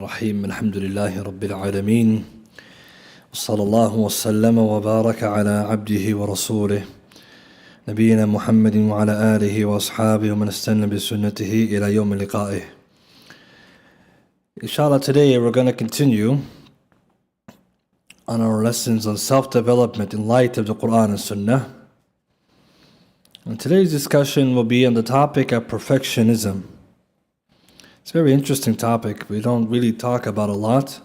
الرحيم الحمد لله رب العالمين وصلى الله وسلم وبارك على عبده ورسوله نبينا محمد وعلى آله وأصحابه ومن استنى بسنته إلى يوم لقائه. Inshallah, today we're going to continue on our lessons on self-development in light of the Qur'an and Sunnah. And today's discussion will be on the topic of perfectionism. It's a very interesting topic. We don't really talk about a lot,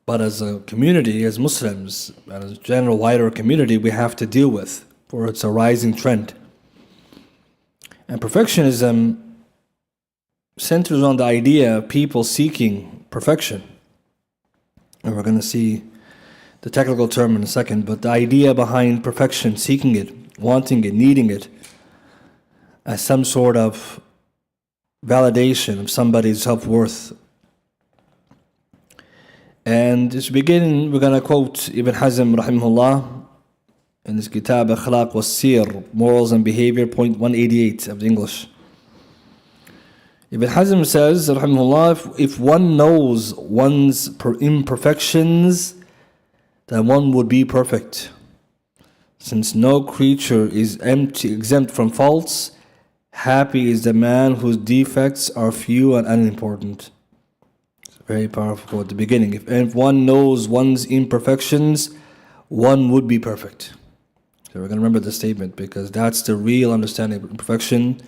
but as a community, as Muslims, and as a general wider community, we have to deal with, for it's a rising trend. And perfectionism centers on the idea of people seeking perfection. And we're going to see the technical term in a second, but the idea behind perfection, seeking it, wanting it, needing it, as some sort of validation of somebody's self-worth. And to begin, we're going to quote Ibn Hazm rahimahullah in his kitab Akhlaq wa Sir, Morals and Behavior, point 188 of the English. Ibn Hazm says, rahimahullah, if one knows one's imperfections, then one would be perfect. Since no creature is exempt from faults, happy is the man whose defects are few and unimportant. It's a very powerful at the beginning. If one knows one's imperfections, one would be perfect. So we're going to remember this statement, because that's the real understanding of imperfection.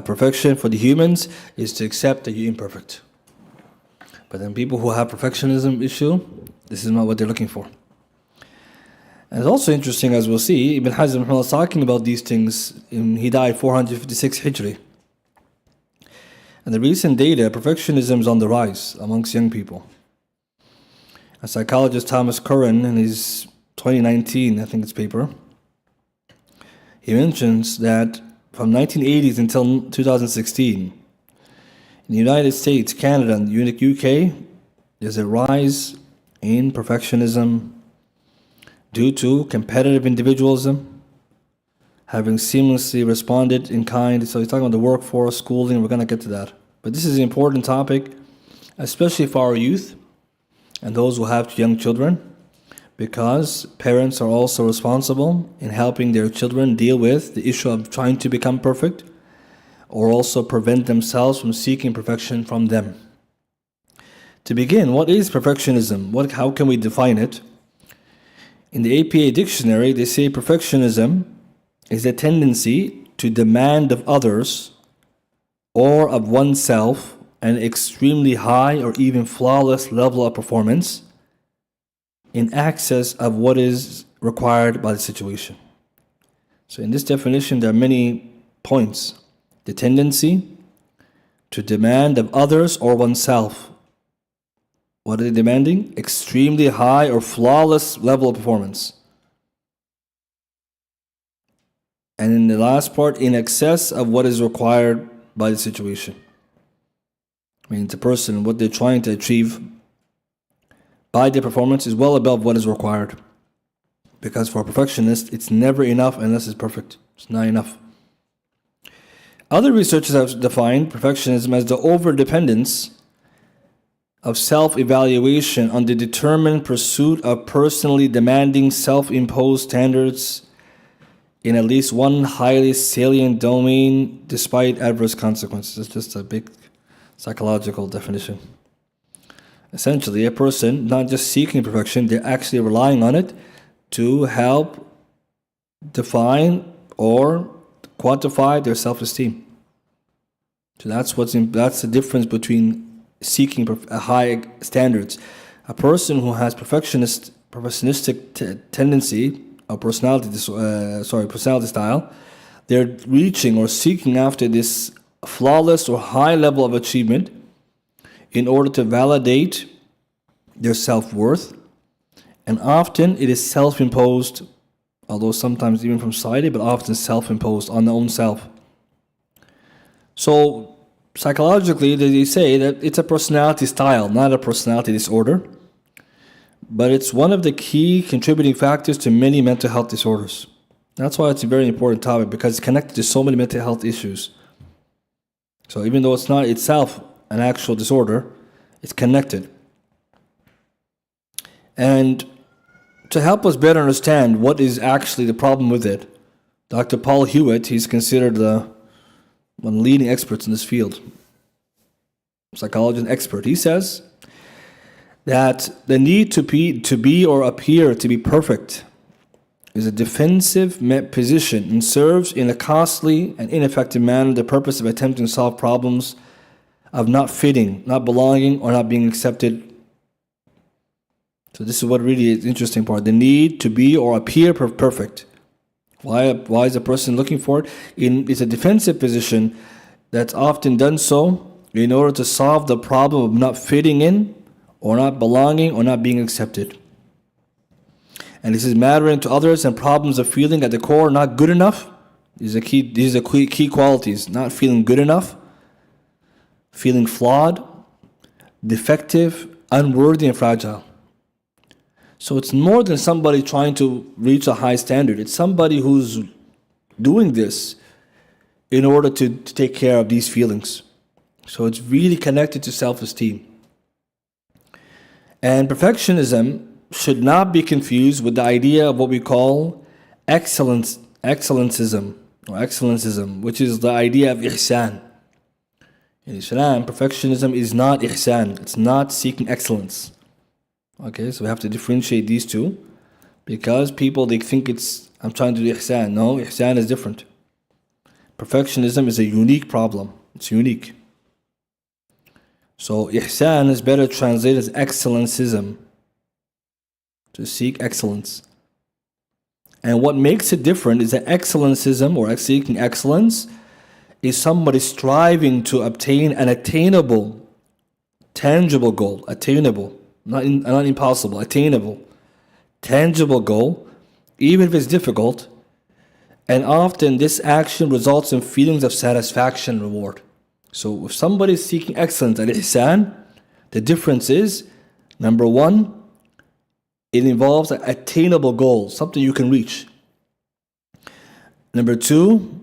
Perfection for the humans is to accept that you're imperfect. But then people who have perfectionism issue, this is not what they're looking for. And it's also interesting, as we'll see, Ibn Hazm is talking about these things. He died 456 Hijri. And the recent data, perfectionism is on the rise amongst young people. A psychologist, Thomas Curran, in his 2019, I think it's paper, he mentions that from 1980s until 2016, in the United States, Canada, and the UK, there's a rise in perfectionism due to competitive individualism, having seamlessly responded in kind. So he's talking about the workforce, schooling, we're going to get to that. But this is an important topic, especially for our youth and those who have young children, because parents are also responsible in helping their children deal with the issue of trying to become perfect, or also prevent themselves from seeking perfection from them. To begin, what is perfectionism? How can we define it? In the APA dictionary, they say perfectionism is a tendency to demand of others or of oneself an extremely high or even flawless level of performance in excess of what is required by the situation. So in this definition, there are many points. The tendency to demand of others or oneself. What are they demanding? Extremely high or flawless level of performance. And in the last part, in excess of what is required by the situation. I mean, the person, what they're trying to achieve by their performance is well above what is required. Because for a perfectionist, it's never enough unless it's perfect. It's not enough. Other researchers have defined perfectionism as the over-dependence of self-evaluation on the determined pursuit of personally demanding self-imposed standards in at least one highly salient domain despite adverse consequences. It's just a big psychological definition. Essentially, a person not just seeking perfection, they're actually relying on it to help define or quantify their self-esteem. So that's the difference between seeking high standards. A person who has perfectionistic tendency or personality style, they're reaching or seeking after this flawless or high level of achievement in order to validate their self-worth. And often it is self-imposed, although sometimes even from society, but often self-imposed on their own self. So psychologically, they say that it's a personality style, not a personality disorder, but it's one of the key contributing factors to many mental health disorders. That's why it's a very important topic, because it's connected to so many mental health issues. So even though it's not itself an actual disorder, It's connected. And to help us better understand what is actually the problem with it, Dr. Paul Hewitt, he's considered one of the leading experts in this field, psychologist expert. He says that the need to be or appear to be perfect is a defensive position and serves in a costly and ineffective manner the purpose of attempting to solve problems of not fitting, not belonging, or not being accepted. So this is what really is the interesting part. The need to be or appear perfect. Why is a person looking for it? It's a defensive position that's often done so in order to solve the problem of not fitting in, or not belonging, or not being accepted. And this is mattering to others and problems of feeling at the core not good enough. These are key qualities. Not feeling good enough, feeling flawed, defective, unworthy, and fragile. So it's more than somebody trying to reach a high standard. It's somebody who's doing this in order to take care of these feelings. So it's really connected to self-esteem. And perfectionism should not be confused with the idea of what we call excellencism, which is the idea of ihsan. In Islam, perfectionism is not ihsan. It's not seeking excellence. Okay, so we have to differentiate these two, because people, they think I'm trying to do ihsan. No, ihsan is different. Perfectionism is a unique problem. It's unique. So ihsan is better translated as excellencism, to seek excellence. And what makes it different is that excellencism, or seeking excellence, is somebody striving to obtain an attainable, tangible goal. Attainable. Not impossible, attainable, tangible goal, even if it's difficult. And often this action results in feelings of satisfaction and reward. So if somebody is seeking excellence at ihsan, the difference is, number one, it involves an attainable goal, something you can reach. Number two,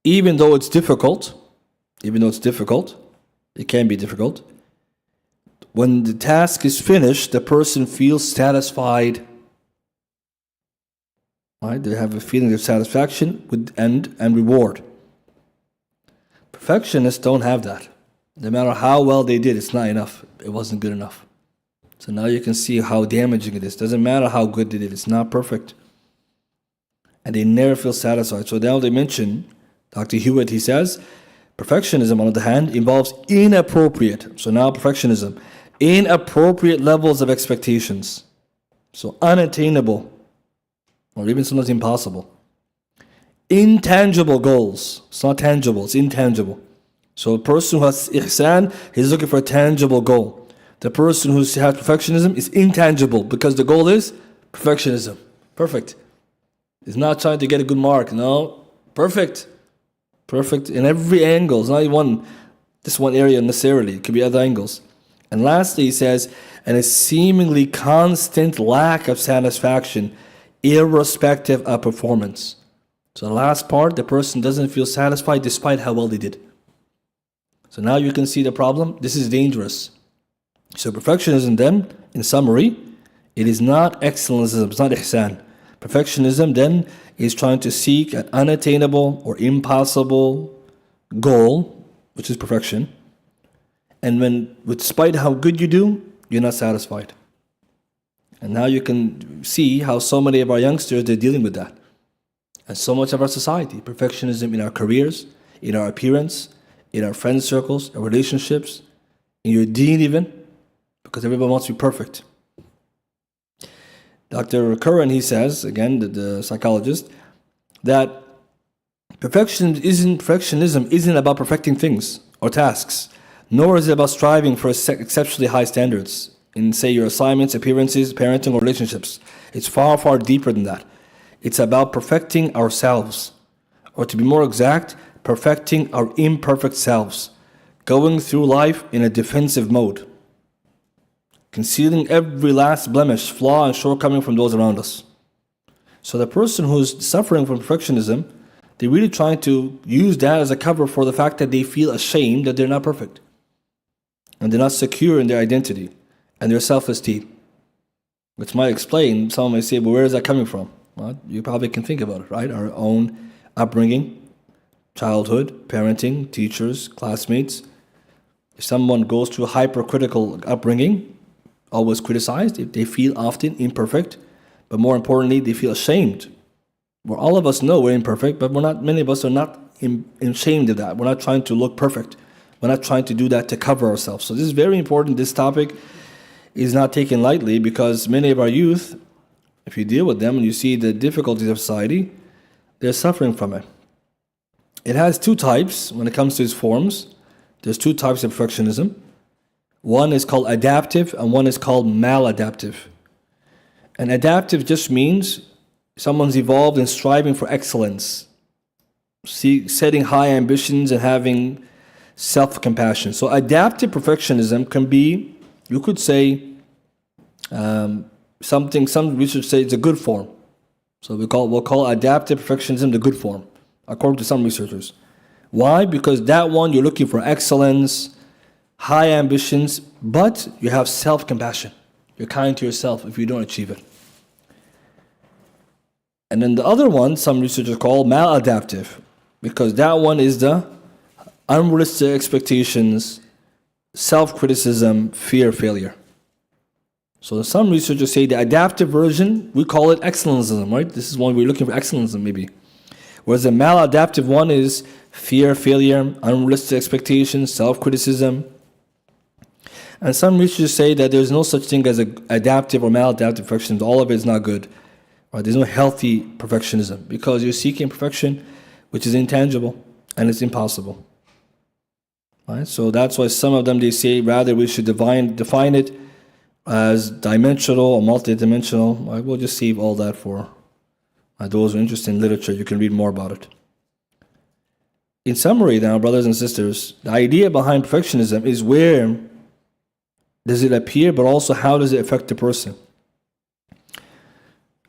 even though it's difficult, it can be difficult, when the task is finished, the person feels satisfied. Right? They have a feeling of satisfaction and reward. Perfectionists don't have that. No matter how well they did, it's not enough. It wasn't good enough. So now you can see how damaging it is. Doesn't matter how good they did, it's not perfect. And they never feel satisfied. So now they mention, Dr. Hewitt, he says, perfectionism, on the other hand, involves inappropriate. So now perfectionism. Inappropriate levels of expectations. So unattainable, or even sometimes impossible. Intangible goals. It's not tangible, it's intangible. So a person who has ihsan, he's looking for a tangible goal. The person who has perfectionism is intangible, because the goal is perfectionism. Perfect. He's not trying to get a good mark. No, perfect. Perfect in every angle. It's not this one area necessarily. It could be other angles. And lastly, he says, and a seemingly constant lack of satisfaction, irrespective of performance. So the last part, the person doesn't feel satisfied despite how well they did. So now you can see the problem. This is dangerous. So perfectionism then, in summary, it is not excellencism, it's not ihsan. Perfectionism then is trying to seek an unattainable or impossible goal, which is perfection. And despite how good you do, you're not satisfied. And now you can see how so many of our youngsters, they're dealing with that. And so much of our society, perfectionism in our careers, in our appearance, in our friend circles, our relationships, in your deen even, because everybody wants to be perfect. Dr. Curran, he says, again, the psychologist, that perfectionism isn't about perfecting things or tasks, nor is it about striving for exceptionally high standards in, say, your assignments, appearances, parenting, or relationships. It's far, far deeper than that. It's about perfecting ourselves, or to be more exact, perfecting our imperfect selves, going through life in a defensive mode, concealing every last blemish, flaw, and shortcoming from those around us. So the person who's suffering from perfectionism, they're really trying to use that as a cover for the fact that they feel ashamed that they're not perfect. and they're not secure in their identity and their self-esteem. Which might explain, someone may say, but where is that coming from? Well, you probably can think about it, right? Our own upbringing, childhood, parenting, teachers, classmates. If someone goes through a hypercritical upbringing, always criticized, if they feel often imperfect, but more importantly, they feel ashamed. Where all of us know we're imperfect, but many of us are not ashamed of that. We're not trying to look perfect. We're not trying to do that to cover ourselves. So this is very important. This topic is not taken lightly, because many of our youth, if you deal with them and you see the difficulties of society, they're suffering from it. It has two types when it comes to its forms. There's two types of perfectionism. One is called adaptive and one is called maladaptive. And adaptive just means someone's evolved and striving for excellence, setting high ambitions and having self-compassion. So adaptive perfectionism can be, you could say, something, some research say it's a good form. So we'll call adaptive perfectionism the good form, according to some researchers. Why? Because that one, you're looking for excellence, high ambitions, but you have self-compassion. You're kind to yourself if you don't achieve it. And then the other one, some researchers call maladaptive, because that one is the unrealistic expectations, self-criticism, fear of failure. So some researchers say the adaptive version, we call it excellenceism, right? This is one we're looking for excellenceism maybe. Whereas the maladaptive one is fear of failure, unrealistic expectations, self-criticism. And some researchers say that there's no such thing as an adaptive or maladaptive perfectionism. All of it is not good. Right? There's no healthy perfectionism, because you're seeking perfection which is intangible and it's impossible. Right? So that's why some of them, they say rather we should define it as dimensional or multidimensional. Right? We'll just save all that for those who are interested in literature. You can read more about it. In summary now, brothers and sisters, the idea behind perfectionism is where does it appear, but also how does it affect the person?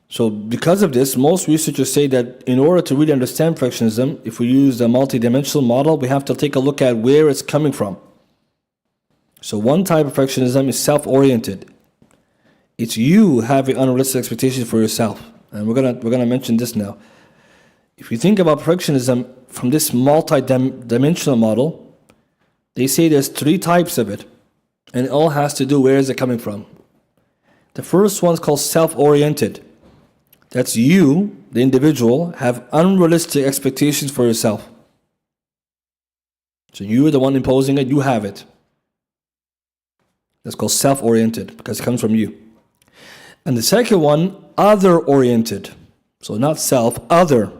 So because of this, most researchers say that in order to really understand perfectionism, if we use the multidimensional model, we have to take a look at where it's coming from. So one type of perfectionism is self-oriented. It's you having unrealistic expectations for yourself. And we're gonna mention this now. If you think about perfectionism from this multi-dimensional model, they say there's three types of it. And it all has to do where is it coming from. The first one's called self-oriented. That's you, the individual, have unrealistic expectations for yourself. So you're the one imposing it, you have it. That's called self-oriented because it comes from you. And the second one, other-oriented. So not self, other.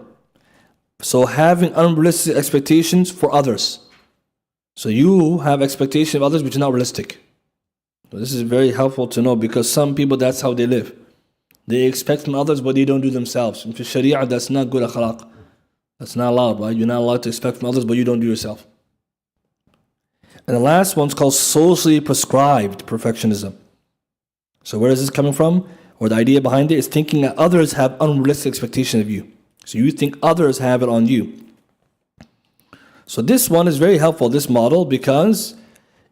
So having unrealistic expectations for others. So you have expectations of others which are not realistic. So this is very helpful to know, because some people, that's how they live. They expect from others what they don't do themselves. In Sharia, that's not good akhlaq. That's not allowed, right? You're not allowed to expect from others what you don't do yourself. And the last one's called socially prescribed perfectionism. So where is this coming from? Or the idea behind it is thinking that others have unrealistic expectations of you. So you think others have it on you. So this one is very helpful, this model, because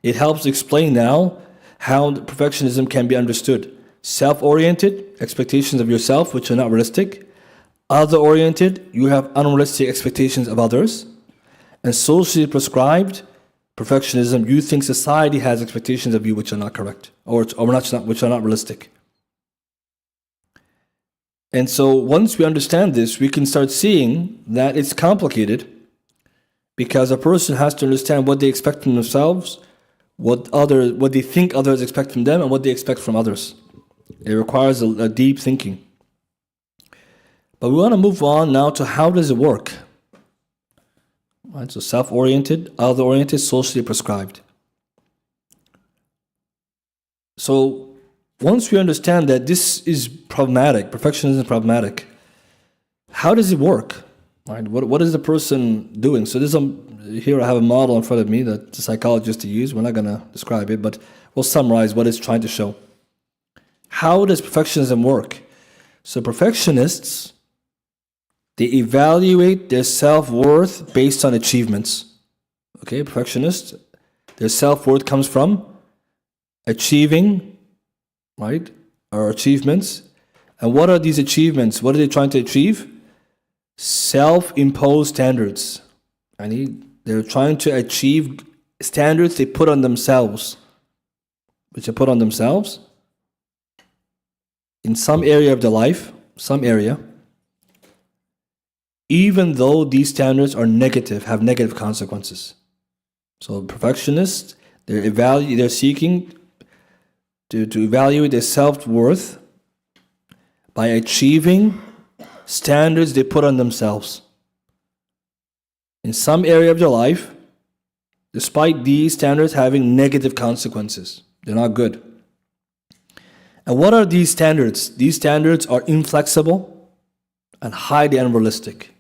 it helps explain now how perfectionism can be understood. Self-oriented, expectations of yourself which are not realistic. Other-oriented, you have unrealistic expectations of others. And socially prescribed perfectionism, you think society has expectations of you which are not correct, or which are not realistic. And so once we understand this, we can start seeing that it's complicated, because a person has to understand what they expect from themselves, what they think others expect from them, and what they expect from others. It requires a deep thinking. But we want to move on now to how does it work? Right, so self-oriented, other-oriented, socially prescribed. So once we understand that this is problematic, perfectionism is problematic, how does it work? Right? What is the person doing? So here I have a model in front of me that the psychologist to use. We're not going to describe it, but we'll summarize what it's trying to show. How does perfectionism work? So perfectionists, they evaluate their self-worth based on achievements. Okay, perfectionists Their self-worth comes from achieving, right, or achievements. And what are these achievements? What are they trying to achieve? Self-imposed standards. They're trying to achieve standards they put on themselves, which they put on themselves in some area of their life, some area, even though these standards are negative, have negative consequences. So perfectionists, they're seeking to evaluate their self-worth by achieving standards they put on themselves in some area of their life, despite these standards having negative consequences. They're not good. And what are these standards? These standards are inflexible and highly unrealistic.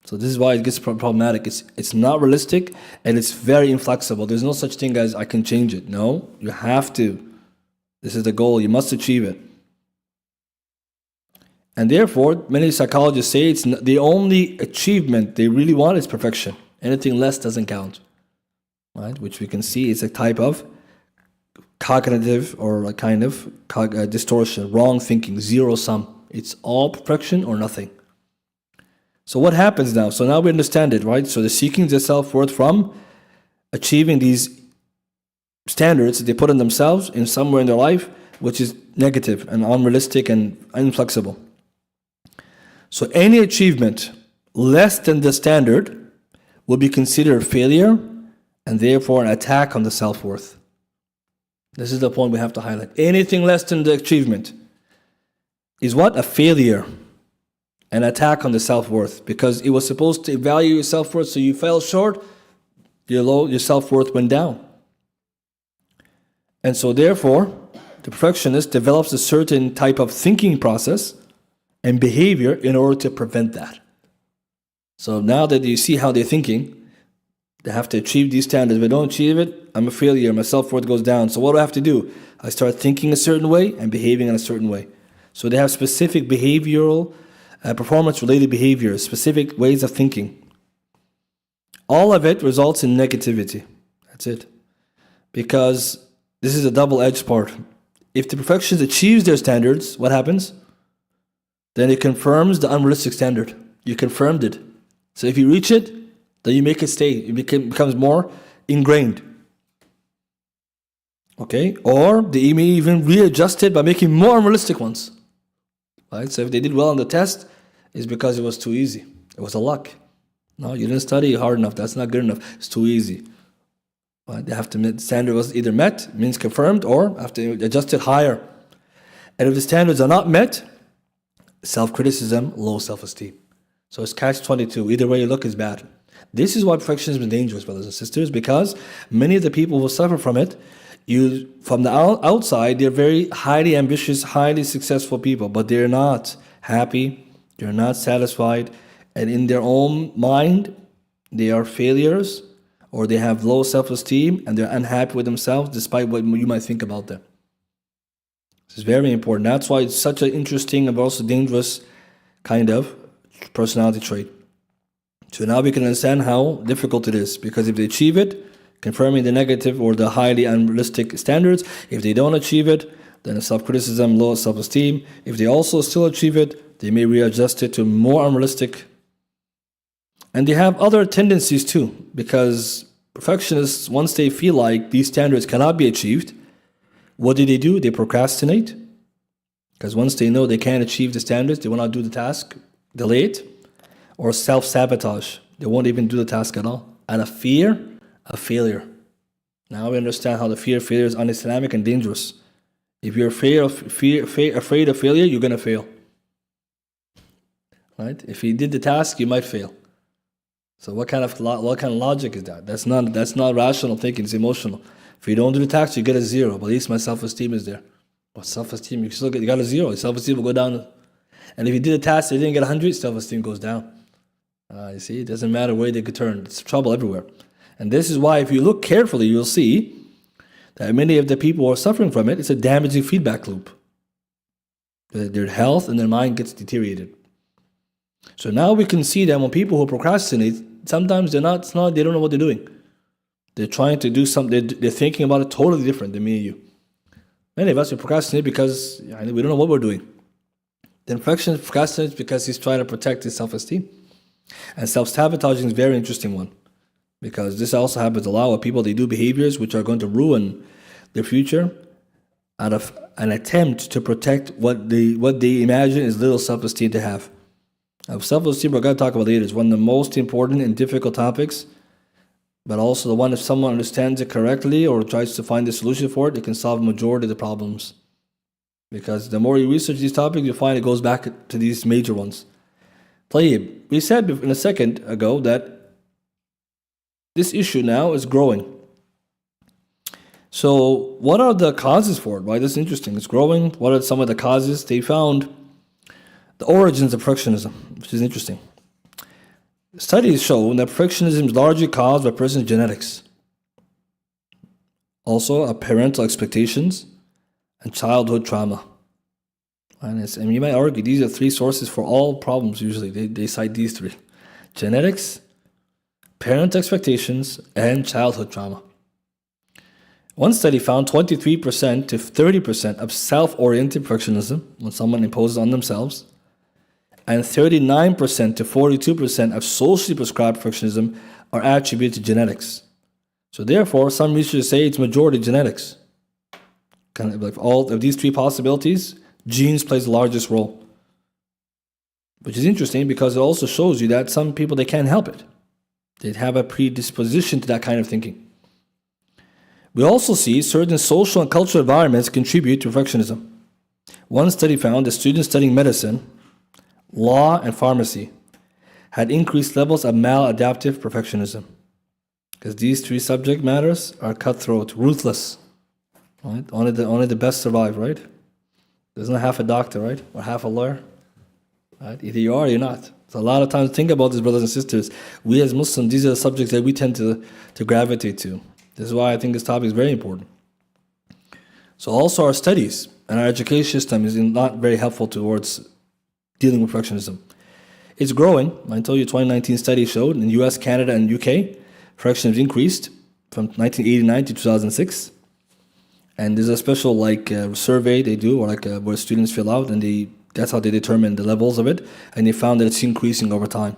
So this is why it gets problematic. It's not realistic and it's very inflexible. There's no such thing as I can change it. No, you have to. This is the goal. You must achieve it. And therefore, many psychologists say it's the only achievement they really want is perfection. Anything less doesn't count, right? Which we can see is a type of cognitive or a kind of distortion, wrong thinking, zero sum. It's all perfection or nothing. So what happens now? So now we understand it, right? So they're seeking their self-worth from achieving these standards that they put on themselves in somewhere in their life, which is negative and unrealistic and inflexible. So any achievement less than the standard will be considered failure and therefore an attack on the self-worth. This is the point we have to highlight. Anything less than the achievement is what? A failure, an attack on the self-worth, because it was supposed to evaluate your self-worth, so you fell short, your self-worth went down. And so therefore, the perfectionist develops a certain type of thinking process and behavior in order to prevent that. So now that you see how they're thinking, they have to achieve these standards. If I don't achieve it, I'm a failure, my self-worth goes down. So what do I have to do? I start thinking a certain way and behaving in a certain way. So they have specific behavioral, performance-related behaviors, specific ways of thinking. All of it results in negativity. That's it. Because this is a double-edged part. If the perfectionist achieves their standards, what happens? Then it confirms the unrealistic standard. You confirmed it. So if you reach it, then you make it stay. It becomes more ingrained. Okay? Or they may even readjust it by making more unrealistic ones. Right? So if they did well on the test, it's because it was too easy. It was a luck. No, you didn't study hard enough. That's not good enough. It's too easy. Right? They have to the standard was either met, means confirmed, or have to adjust it higher. And if the standards are not met, self-criticism, low self-esteem. So it's catch-22. Either way you look is bad. This is why perfectionism is dangerous, brothers and sisters, because many of the people who suffer from it, from the outside, they're very highly ambitious, highly successful people, but they're not happy, they're not satisfied, and in their own mind, they are failures, or they have low self-esteem, and they're unhappy with themselves, despite what you might think about them. This is very important. That's why it's such an interesting and also dangerous kind of personality trait. So now we can understand how difficult it is, because if they achieve it, confirming the negative or the highly unrealistic standards, if they don't achieve it, then self-criticism, low self-esteem. If they also still achieve it, they may readjust it to more unrealistic. And they have other tendencies too, because perfectionists, once they feel like these standards cannot be achieved, what do? They procrastinate. Because once they know they can't achieve the standards, they will not do the task, delay it, or self-sabotage. They won't even do the task at all. And a fear of failure. Now we understand how the fear of failure is un-Islamic and dangerous. If you're afraid of failure, you're going to fail. Right? If you did the task, you might fail. So what kind of logic is that? That's not rational thinking, it's emotional. If you don't do the task, you get a 0. But at least my self-esteem is there. But self-esteem, you got a 0. Your self-esteem will go down. And if you did a task, you didn't get 100, self-esteem goes down. You see, it doesn't matter where they could turn. It's trouble everywhere. And this is why if you look carefully, you'll see that many of the people who are suffering from it, it's a damaging feedback loop. Their health and their mind gets deteriorated. So now we can see that when people who procrastinate, sometimes they don't know what they're doing. They're trying to do something, they're thinking about it totally different than me and you. Many of us, we procrastinate because we don't know what we're doing. The perfectionist procrastinates because he's trying to protect his self-esteem. And self-sabotaging is a very interesting one, because this also happens a lot with people. They do behaviors which are going to ruin their future out of an attempt to protect what they imagine is little self-esteem to have. Now, self-esteem, we're going to talk about later, is one of the most important and difficult topics, but also the one, if someone understands it correctly or tries to find a solution for it, it can solve a majority of the problems. Because the more you research these topics, you find it goes back to these major ones. طيب, we said in a second ago that this issue now is growing. So what are the causes for it? Why this is interesting? It's growing. What are some of the causes? They found the origins of perfectionism, which is interesting. Studies show that perfectionism is largely caused by a person's genetics. Also, parental expectations and childhood trauma. And you might argue these are three sources for all problems usually. They cite these three. Genetics, parent expectations, and childhood trauma. One study found 23% to 30% of self-oriented perfectionism, when someone imposes on themselves, and 39% to 42% of socially prescribed perfectionism are attributed to genetics. So therefore, some researchers say it's majority genetics. Kind of like all of these three possibilities, genes plays the largest role. Which is interesting because it also shows you that some people, they can't help it. They have a predisposition to that kind of thinking. We also see certain social and cultural environments contribute to perfectionism. One study found that students studying medicine, law, and pharmacy had increased levels of maladaptive perfectionism. Because these three subject matters are cutthroat, ruthless. Right? Only the best survive, right? There's not half a doctor, right? Or half a lawyer. Right? Either you are or you're not. So a lot of times, think about this, brothers and sisters. We as Muslims, these are the subjects that we tend to gravitate to. This is why I think this topic is very important. So also our studies and our education system is not very helpful towards dealing with perfectionism. It's growing. I told you 2019 study showed in US, Canada, and UK, perfectionism increased from 1989 to 2006. And there's a special survey they do, or where students fill out, and that's how they determine the levels of it. And they found that it's increasing over time.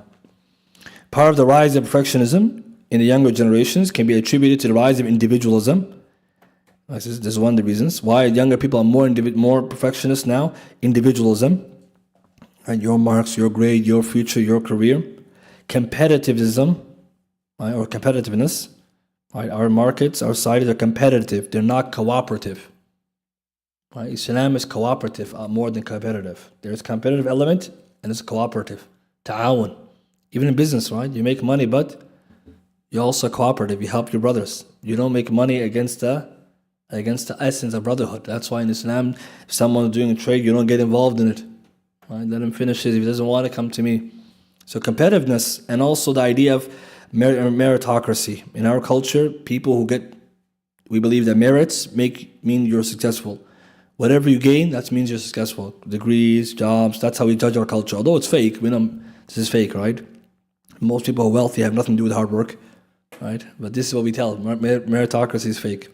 Part of the rise of perfectionism in the younger generations can be attributed to the rise of individualism. This is one of the reasons why younger people are more perfectionist now. Individualism, right? Your marks, your grade, your future, your career. Competitivism, right? Or competitiveness. Right? Our markets, our societies are competitive. They're not cooperative. Right? Islam is cooperative more than competitive. There's a competitive element and it's cooperative. Ta'awun. Even in business, right? You make money, but you're also cooperative. You help your brothers. You don't make money against the essence of brotherhood. That's why in Islam, if someone's doing a trade, you don't get involved in it. Right? Let him finish it. If he doesn't want to, come to me. So competitiveness, and also the idea of meritocracy. In our culture, we believe that merits mean you're successful. Whatever you gain, that means you're successful. Degrees, jobs, that's how we judge our culture. Although it's fake, we know this is fake, right? Most people who are wealthy have nothing to do with hard work. Right? But this is what we tell. Meritocracy is fake,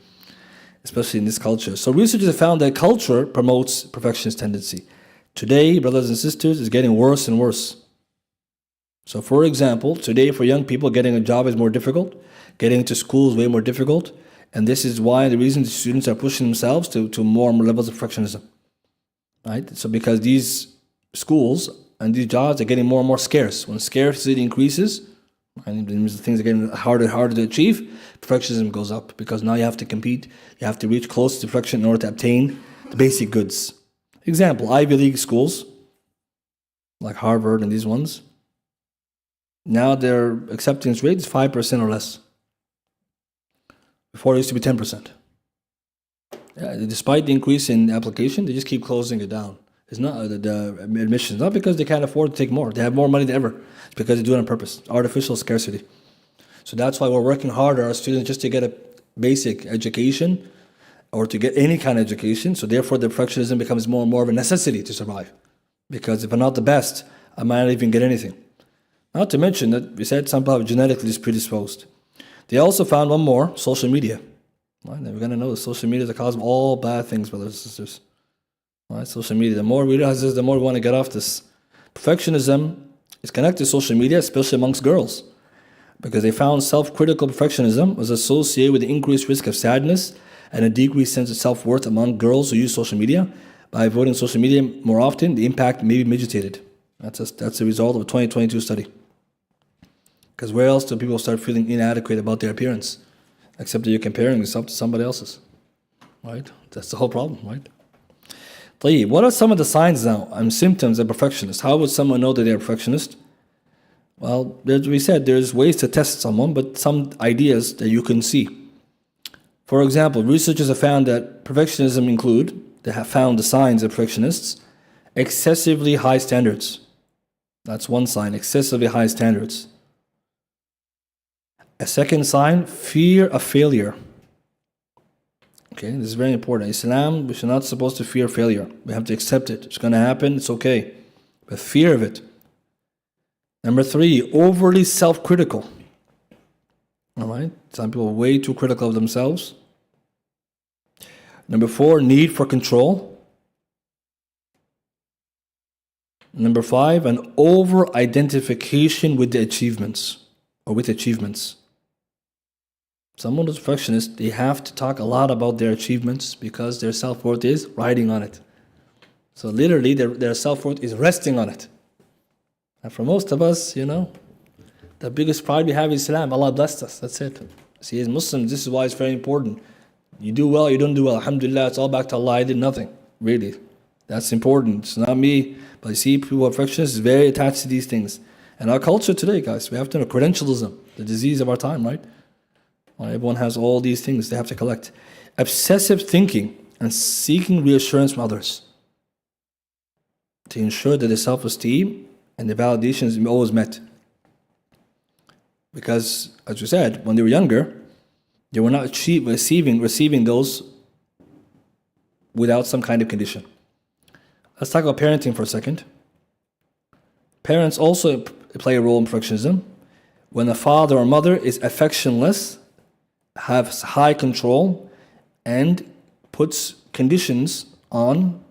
especially in this culture. So researchers have found that culture promotes perfectionist tendency. Today, brothers and sisters, it's getting worse and worse. So for example, today for young people, getting a job is more difficult. Getting into school is way more difficult. And this is why the reason the students are pushing themselves to more and more levels of perfectionism. Right? So because these schools and these jobs are getting more and more scarce. When scarcity increases, and things are getting harder and harder to achieve, perfectionism goes up, because now you have to compete, you have to reach close to perfection in order to obtain the basic goods. Example, Ivy League schools, like Harvard and these ones, now their acceptance rate is 5% or less. Before it used to be 10%. Despite the increase in application, they just keep closing it down. It's not the admissions, not because they can't afford to take more. They have more money than ever. It's because they do it on purpose. Artificial scarcity. So that's why we're working harder, our students, just to get a basic education or to get any kind of education. So therefore, the perfectionism becomes more and more of a necessity to survive. Because if I'm not the best, I might not even get anything. Not to mention that we said some people are genetically predisposed. They also found one more, social media. Right? We're going to know that social media is the cause of all bad things, brothers and sisters. Right? Social media, the more we realize this, the more we want to get off this. Perfectionism is connected to social media, especially amongst girls, because they found self-critical perfectionism was associated with the increased risk of sadness and a decreased sense of self-worth among girls who use social media. By avoiding social media more often, the impact may be mitigated. That's the result of a 2022 study. Because where else do people start feeling inadequate about their appearance? Except that you're comparing yourself to somebody else's. Right? That's the whole problem, right? طيب, what are some of the signs now and symptoms of perfectionists? How would someone know that they're a perfectionist? Well, as we said, there's ways to test someone, but some ideas that you can see. For example, researchers have found that perfectionism include, they have found the signs of perfectionists, excessively high standards. That's one sign, excessively high standards. A second sign, fear of failure. Okay, this is very important. In Islam, we're not supposed to fear failure. We have to accept it. It's going to happen, it's okay. But fear of it. Number 3, overly self-critical. All right, some people are way too critical of themselves. Number 4, need for control. Number 5, an over-identification with the achievements or with achievements. Someone who's a perfectionist, they have to talk a lot about their achievements because their self-worth is riding on it. So literally, their self-worth is resting on it. And for most of us, the biggest pride we have is Islam. Allah blessed us, that's it. See, as Muslims, this is why it's very important. You do well, you don't do well. Alhamdulillah, it's all back to Allah. I did nothing, really. That's important. It's not me. But you see, people who are perfectionists is very attached to these things. And our culture today, guys, we have to know credentialism, the disease of our time, right? Well, everyone has all these things they have to collect. Obsessive thinking and seeking reassurance from others to ensure that the self-esteem and the validation is always met. Because, as we said, when they were younger, they were not receiving those without some kind of condition. Let's talk about parenting for a second. Parents also play a role in perfectionism. When a father or mother is affectionless, has high control, and puts conditions on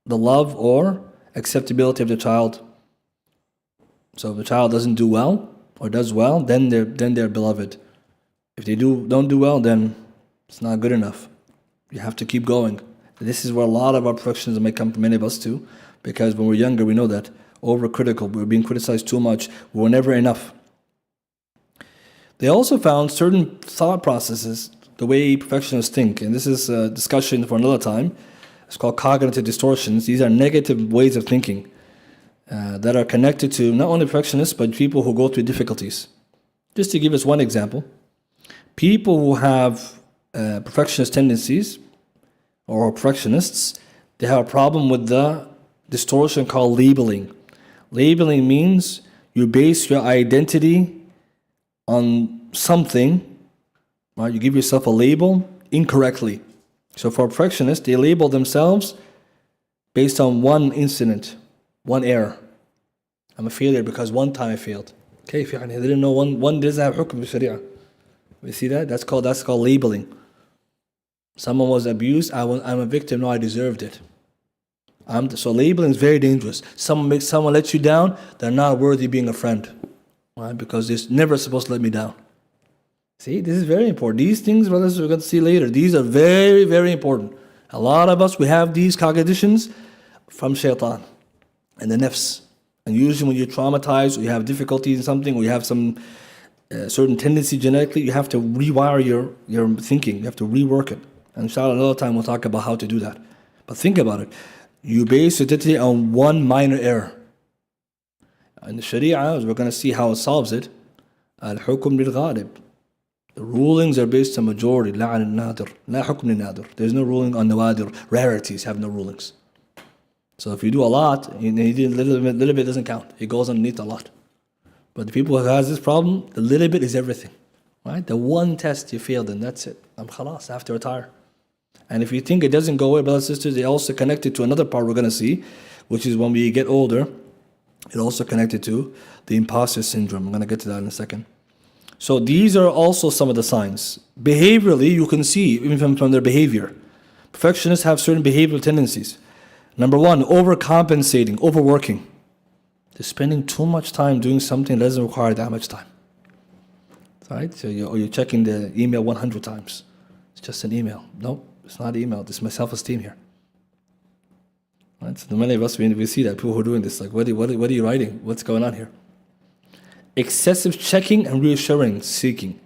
the love or acceptability of the child. So if the child doesn't do well or does well, then they're beloved. If they don't do well, then it's not good enough. You have to keep going. This is where a lot of our perfectionism may come from, many of us too, because when we're younger, we know that overcritical, we're being criticized too much, we're never enough. They also found certain thought processes, the way perfectionists think, and this is a discussion for another time. It's called cognitive distortions. These are negative ways of thinking that are connected to not only perfectionists, but people who go through difficulties. Just to give us one example, people who have perfectionist tendencies or perfectionists, they have a problem with the distortion called labeling. Labeling means you base your identity on something, right? You give yourself a label incorrectly. So for perfectionists, they label themselves based on one incident, one error. I'm a failure because one time I failed. Okay, they didn't know one doesn't have hukm bi sharia. You see that? That's called labeling. Someone was abused, I'm a victim, no, I deserved it. So labeling is very dangerous. Someone lets you down, they're not worthy of being a friend. Right? Because they're never supposed to let me down. See, this is very important. These things, brothers, we're going to see later. These are very, very important. A lot of us, we have these cognitions from shaitan and the nafs. And usually when you're traumatized or you have difficulties in something or you have some certain tendency genetically, you have to rewire your thinking. You have to rework it. And inshallah, another time we'll talk about how to do that. But think about it. You base your identity on one minor error. In the Sharia, as we're going to see how it solves it, al-hukm lil-ghalib. The rulings are based on majority, la al-nadir, la hukm lil-nadir. There's no ruling on nawadir. Rarities have no rulings. So if you do a lot, a little bit doesn't count. It goes underneath a lot. But the people who has this problem, the little bit is everything. Right? The one test you failed in, that's it. I'm khalas, I have to retire. And if you think it doesn't go away, brothers and sisters, they also connected to another part we're going to see, which is when we get older, it also connected to the imposter syndrome. I'm going to get to that in a second. So these are also some of the signs. Behaviorally, you can see even from their behavior. Perfectionists have certain behavioral tendencies. Number one, overcompensating, overworking. They're spending too much time doing something that doesn't require that much time. Right? So you're checking the email 100 times. It's just an email. Nope, it's not email. This is my self-esteem here. Right? So many of us, we see that people who are doing this, like, what are you writing? What's going on here? Excessive checking and reassurance seeking.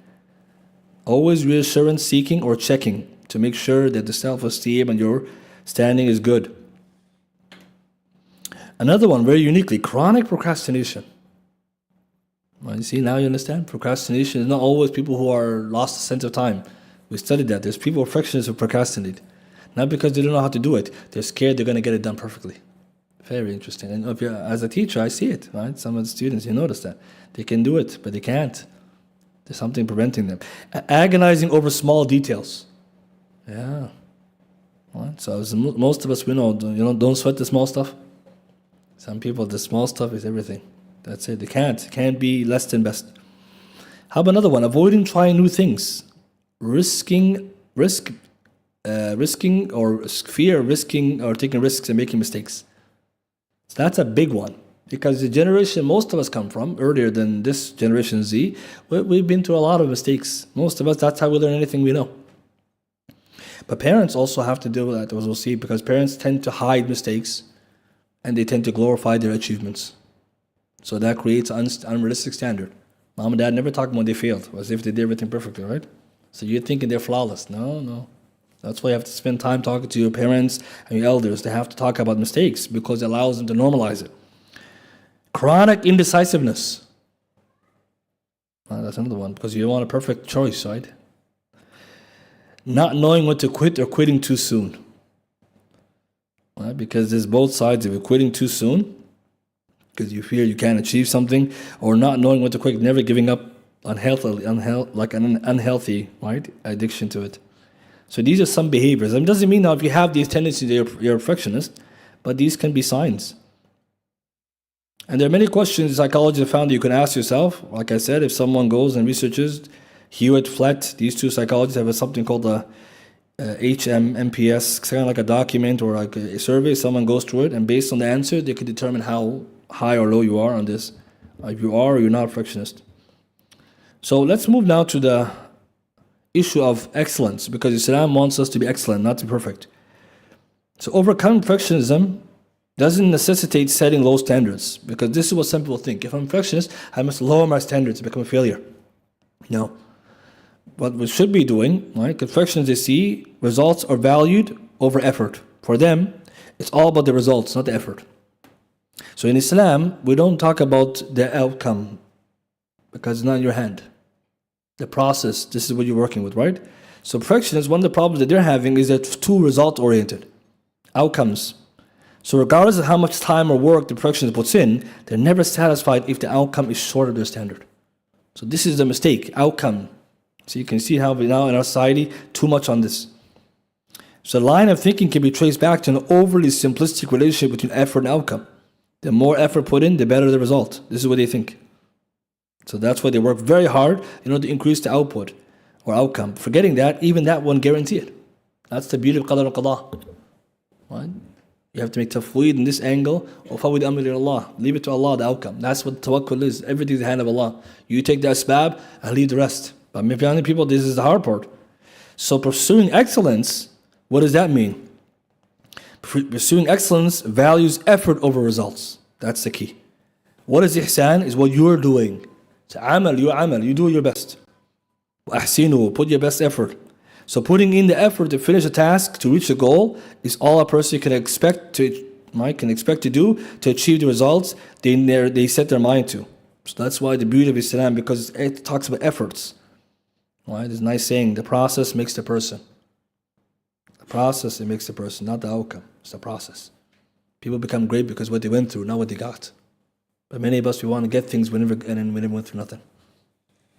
Always reassurance seeking or checking to make sure that the self-esteem and your standing is good. Another one, very uniquely, chronic procrastination. Well, you see, now you understand? Procrastination is not always people who are lost a sense of time. We studied that. There's people, perfectionists, who procrastinate. Not because they don't know how to do it. They're scared they're going to get it done perfectly. Very interesting. And if as a teacher, I see it, right? Some of the students, you notice that. They can do it, but they can't. There's something preventing them. Agonizing over small details. Yeah. Right? So as most of us, we know, don't sweat the small stuff. Some people, the small stuff is everything. That's it. They can't be less than best. How about another one? Avoiding trying new things. Risking or fear of risking or taking risks and making mistakes. So that's a big one. Because the generation most of us come from, earlier than this generation Z, we've been through a lot of mistakes. Most of us, that's how we learn anything we know. But parents also have to deal with that, as we'll see, because parents tend to hide mistakes and they tend to glorify their achievements. So that creates an unrealistic standard. Mom and dad never talk about when they failed, as if they did everything perfectly, right? So you're thinking they're flawless. No. That's why you have to spend time talking to your parents and your elders. They have to talk about mistakes because it allows them to normalize it. Chronic indecisiveness. That's another one, because you want a perfect choice, right? Not knowing when to quit or quitting too soon. Right? Because there's both sides of it. Quitting too soon, because you fear you can't achieve something, or not knowing when to quit, never giving up like an unhealthy, right, addiction to it. So these are some behaviors. It doesn't mean now if you have these tendencies you're a perfectionist, but these can be signs. And there are many questions psychologists have found that you can ask yourself. Like I said, if someone goes and researches, Hewitt, Flett, these two psychologists have something called a HMMPS, kind of like a document or like a survey. Someone goes through it, and based on the answer, they can determine how high or low you are on this. If you are or you're not a perfectionist. So let's move now to the issue of excellence, because Islam wants us to be excellent, not to be perfect. So overcoming perfectionism doesn't necessitate setting low standards, because this is what some people think. If I'm a perfectionist, I must lower my standards to become a failure. No. What we should be doing, right? Perfectionists, they see results are valued over effort. For them, it's all about the results, not the effort. So in Islam, we don't talk about the outcome, because it's not in your hand. The process, this is what you're working with, right? So perfectionists, one of the problems that they're having is they're too result-oriented. Outcomes. So regardless of how much time or work the perfectionist puts in, they're never satisfied if the outcome is short of their standard. So this is the mistake, outcome. So you can see how we now in our society, too much on this. So the line of thinking can be traced back to an overly simplistic relationship between effort and outcome. The more effort put in, the better the result. This is what they think. So that's why they work very hard in order to increase the output or outcome. Forgetting that, even that won't guarantee it. That's the beauty of Qadar al-Qada. Right? You have to make tafweed in this angle. وَفَوِّدْ أَمْرِ إِلَى اللَّهِ. Leave it to Allah, the outcome. That's what tawakkul is. Everything's in the hand of Allah. You take the asbab and leave the rest. But many people, this is the hard part. So pursuing excellence, what does that mean? Pursuing excellence values effort over results. That's the key. What is ihsan? Is what you're doing. So amal, you do your best. Ahsinu, put your best effort. So putting in the effort to finish a task, to reach a goal, is all a person can expect to do to achieve the results they set their mind to. So that's why the beauty of Islam, because it talks about efforts. Right? There's a nice saying, the process makes the person. The process, it makes the person, not the outcome. It's the process. People become great because what they went through, not what they got. But many of us, we want to get things and then we never went through nothing.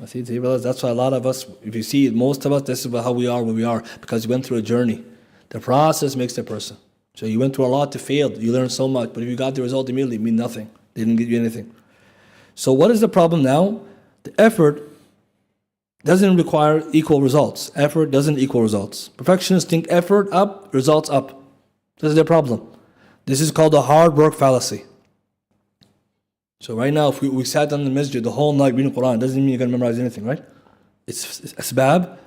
See, that's why a lot of us, if you see most of us, this is how we are where we are, because we went through a journey. The process makes the person. So you went through a lot to fail, you learned so much, but if you got the result immediately, it means nothing. They didn't give you anything. So what is the problem now? The effort doesn't require equal results. Effort doesn't equal results. Perfectionists think effort up, results up. This is their problem. This is called the hard work fallacy. So right now, if we sat down in the masjid the whole night reading Qur'an, doesn't mean you're going to memorize anything, right? It's asbab,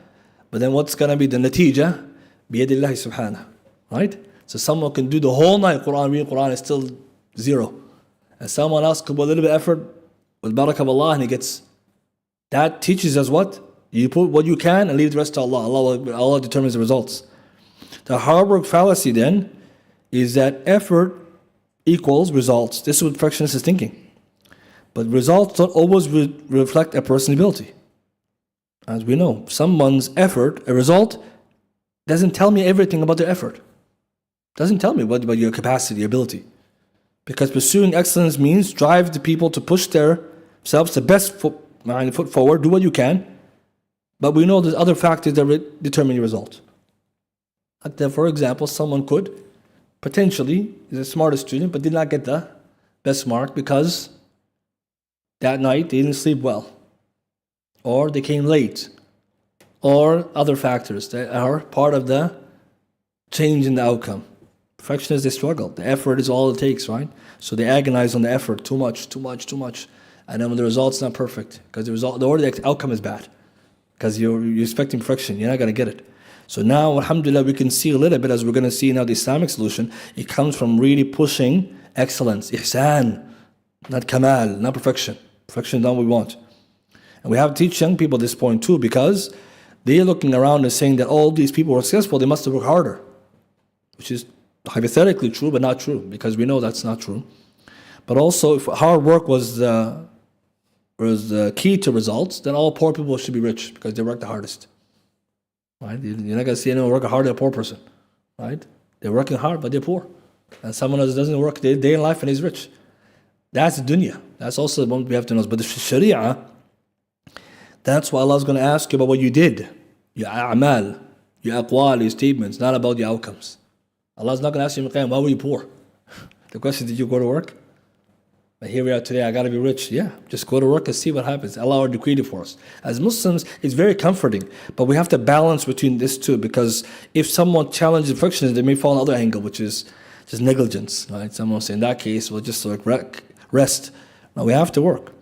but then what's going to be the natija? Biyadillahi subhanahu, right? So someone can do the whole night reading Qur'an, is still zero. And someone else could put a little bit of effort with barakah of Allah and he gets. That teaches us what? You put what you can and leave the rest to Allah. Allah determines the results. The hard work fallacy then is that effort equals results. This is what perfectionist is thinking. But results don't always reflect a person's ability. As we know, someone's effort, a result, doesn't tell me everything about their effort. Doesn't tell me what about your capacity, your ability. Because pursuing excellence means drive the people to push themselves the best foot forward, do what you can. But we know there's other factors that determine your result. Like that, for example, someone could potentially is the smartest student but did not get the best mark because that night they didn't sleep well, or they came late, or other factors that are part of the change in the outcome. Perfectionists, they struggle. The effort is all it takes, right? So they agonize on the effort too much. And then when the result's not perfect, because the outcome is bad, because you're expecting perfection, you're not going to get it. So now, alhamdulillah, we can see a little bit, as we're going to see now, the Islamic solution. It comes from really pushing excellence, ihsan, not kamal, not perfection. Perfection is not what we want. And we have to teach young people this point too, because they're looking around and saying that all these people were successful, they must have worked harder, which is hypothetically true, but not true, because we know that's not true. But also, if hard work was the key to results, then all poor people should be rich because they work the hardest. Right? You're not going to see anyone work harder than a poor person. Right? They're working hard, but they're poor. And someone else doesn't work day in life and he's rich. That's dunya. That's also the one we have to know. But the sharia, that's why Allah's going to ask you about what you did, your a'mal, your aqwal, your statements, not about your outcomes. Allah's not going to ask you, why were you poor? The question, did you go to work? But here we are today, I got to be rich. Yeah, just go to work and see what happens. Allah already decreed it for us. As Muslims, it's very comforting, but we have to balance between this two, because if someone challenges perfectionism, they may fall on the other angle, which is just negligence. Right? Someone will say, in that case, we'll just rest. Now we have to work.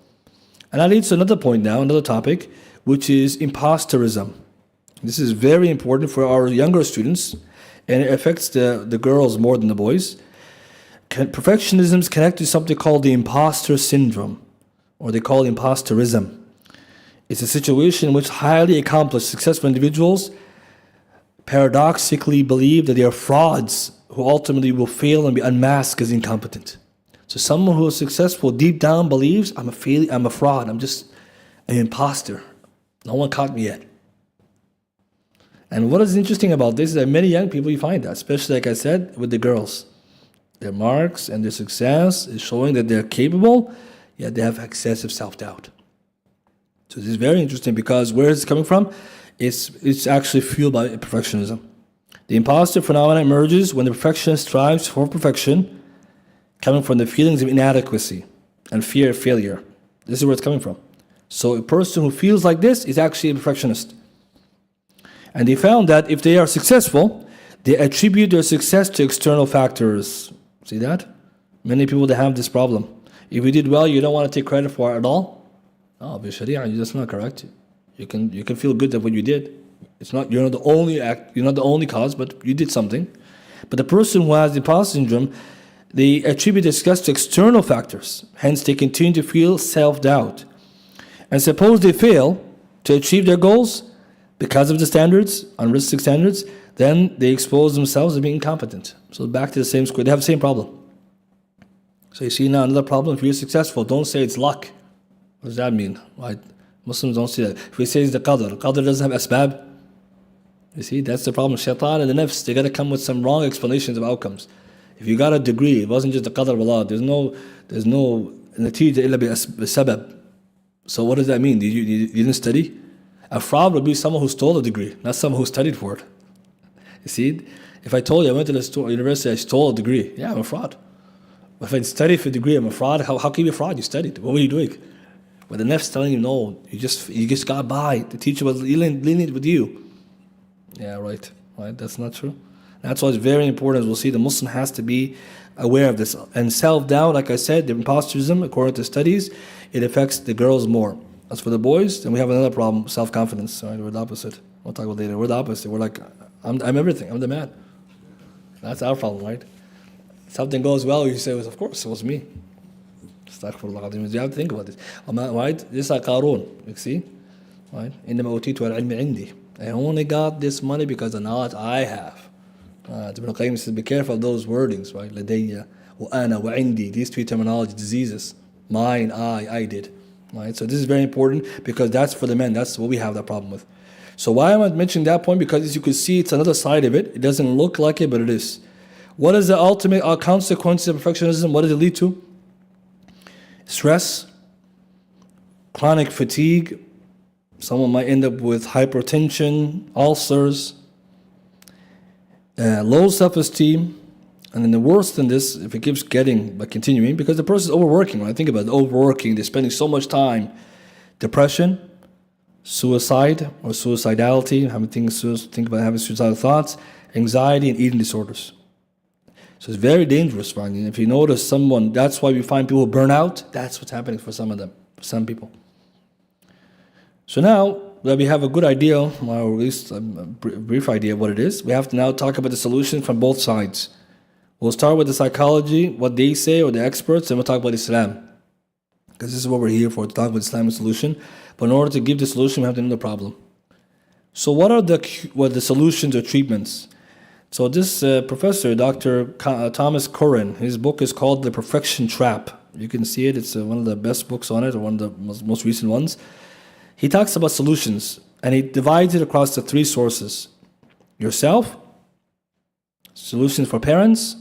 And that leads to another point now, another topic, which is imposterism. This is very important for our younger students, and it affects the girls more than the boys. Perfectionism is connected to something called the imposter syndrome, or they call it imposterism. It's a situation in which highly accomplished, successful individuals paradoxically believe that they are frauds who ultimately will fail and be unmasked as incompetent. So someone who is successful deep down believes, I'm a fraud, I'm just an imposter. No one caught me yet. And what is interesting about this is that many young people, you find that, especially like I said, with the girls. Their marks and their success is showing that they're capable, yet they have excessive self-doubt. So this is very interesting, because where is it coming from? It's actually fueled by perfectionism. The imposter phenomenon emerges when the perfectionist strives for perfection, coming from the feelings of inadequacy and fear of failure. This is where it's coming from. So a person who feels like this is actually a perfectionist. And they found that if they are successful, they attribute their success to external factors. See that? Many people, they have this problem. If you did well, you don't want to take credit for it at all. No, by Sharia, that's not correct. You can feel good at what you did. You're not the only cause, but you did something. But the person who has the imposter syndrome, they attribute their success to external factors. Hence, they continue to feel self-doubt. And suppose they fail to achieve their goals because of the standards, unrealistic standards, then they expose themselves as being incompetent. So back to the same square. They have the same problem. So you see now another problem. If you're successful, don't say it's luck. What does that mean? Right? Muslims don't say that. If we say it's the Qadir doesn't have asbab. You see, that's the problem. Shaitan and the nafs, they got to come with some wrong explanations of outcomes. If you got a degree, it wasn't just the Qadr of Allah. There's no natija illa bi sabab. So what does that mean? You didn't study? A fraud would be someone who stole a degree, not someone who studied for it. You see, if I told you I went to the university, I stole a degree, yeah, I'm a fraud. If I studied for a degree, I'm a fraud. How can you be a fraud? You studied. What were you doing? But the nafs telling you, no, you just got by. The teacher was lenient with you. Yeah, right. That's not true. That's why it's very important, as we'll see, the Muslim has to be aware of this. And self-doubt, like I said, the imposterism, according to studies, it affects the girls more. As for the boys, then we have another problem, self-confidence. Right? We're the opposite. We'll talk about it later. We're the opposite. We're like, I'm everything. I'm the man. That's our problem, right? Something goes well, you say, of course, it was me. Astaghfirullah. You have to think about this. Right? This is like Qarun. You see? Right? إِنَّمَا أُوتِيتُ الْعِلْمِ عِنْدِي. I only got this money because of the knowledge I have. Ibn Qayyim says, be careful of those wordings, right? لَدَيَّ وَأَنَا وَعِنْدِي. These three terminology, diseases. Mine, I did. Right? So this is very important because that's for the men. That's what we have that problem with. So why am I mentioning that point? Because as you can see, it's another side of it. It doesn't look like it, but it is. What is the ultimate consequence of perfectionism? What does it lead to? Stress, chronic fatigue. Someone might end up with hypertension, ulcers, low self-esteem. And then the worse than this, if it keeps getting, but continuing, because the person is overworking. Right? Think about it, overworking. They're spending so much time. Depression, suicide or suicidality, think about having suicidal thoughts, anxiety, and eating disorders. So it's very dangerous, right? And if you notice someone, that's why we find people burn out. That's what's happening for some of them, for some people. So now that we have a good idea, or at least a brief idea of what it is, we have to now talk about the solution from both sides. We'll start with the psychology, what they say, or the experts, and we'll talk about Islam. Because this is what we're here for, to talk about Islamic solution. But in order to give the solution, we have to know the problem. So what are the solutions or treatments? So this professor, Dr. Thomas Curran, his book is called The Perfection Trap. You can see it. It's one of the best books on it, or one of the most recent ones. He talks about solutions, and he divides it across the three sources. Yourself, solutions for parents,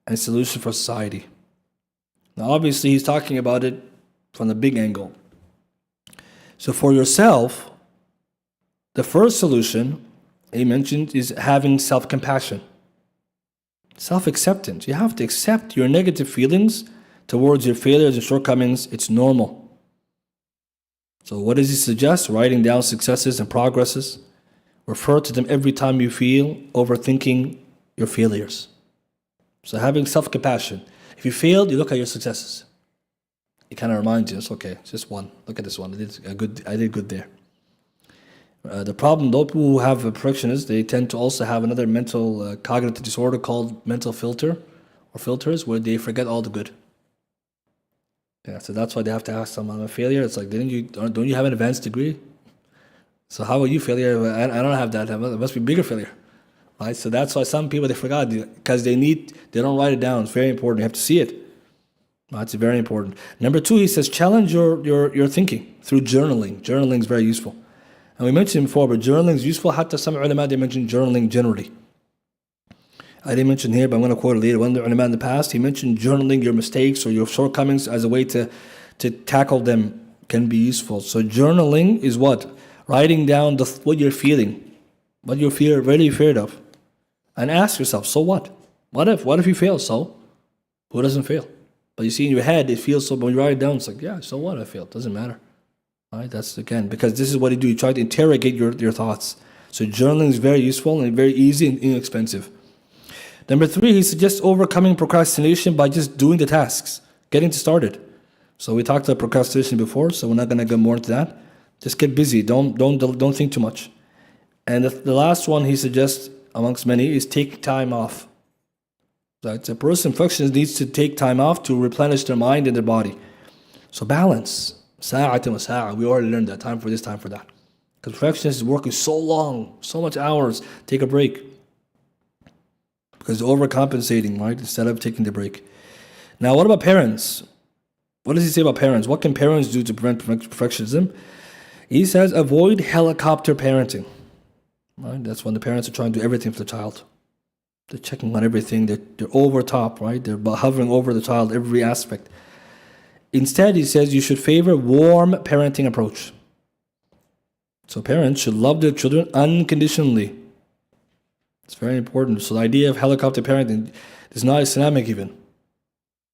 and solution for society. Now obviously he's talking about it from the big angle. So for yourself, the first solution he mentioned is having self-compassion. Self-acceptance. You have to accept your negative feelings towards your failures and shortcomings. It's normal. So what does he suggest? Writing down successes and progresses. Refer to them every time you feel overthinking your failures. So having self-compassion. If you failed, you look at your successes. It kind of reminds you, it's okay, it's just one. Look at this one, I did good there. The problem, though, people who have perfectionists, they tend to also have another mental cognitive disorder called mental filters, where they forget all the good. Yeah, so that's why they have to ask someone, I'm a failure. It's like, don't you have an advanced degree? So how are you failure? I don't have that. It must be bigger failure. Right? So that's why some people, they forgot, because they don't write it down. It's very important. You have to see it. That's very important. Number 2, he says, challenge your thinking through journaling. Journaling is very useful. And we mentioned before, but journaling is useful. Hatta some ulama, they mentioned journaling generally. I didn't mention here, but I'm going to quote it later. One of the ulama in the past, he mentioned journaling your mistakes or your shortcomings as a way to tackle them can be useful. So journaling is what? Writing down what you're feeling, what you're really afraid of. And ask yourself, so what? What if you fail? So? Who doesn't fail? But you see in your head, it feels so, but when you write it down, it's like, yeah, so what? I failed. Doesn't matter. Right? That's again, because this is what you do. You try to interrogate your thoughts. So journaling is very useful and very easy and inexpensive. Number 3, he suggests overcoming procrastination by just doing the tasks, getting started. So we talked about procrastination before, so we're not going to go more into that. Just get busy. Don't think too much. And the last one he suggests, amongst many, is take time off. Right? A person perfectionist needs to take time off to replenish their mind and their body. So balance. Sa'atin wa sa'a. We already learned that. Time for this, time for that. Because perfectionists is working so long, so much hours. Take a break. Because they're overcompensating, right? Instead of taking the break. Now, what about parents? What does he say about parents? What can parents do to prevent perfectionism? He says, avoid helicopter parenting. Right? That's when the parents are trying to do everything for the child. They're checking on everything. They're over top, right? They're hovering over the child, every aspect. Instead, he says you should favor warm parenting approach. So parents should love their children unconditionally. It's very important. So the idea of helicopter parenting is not Islamic even.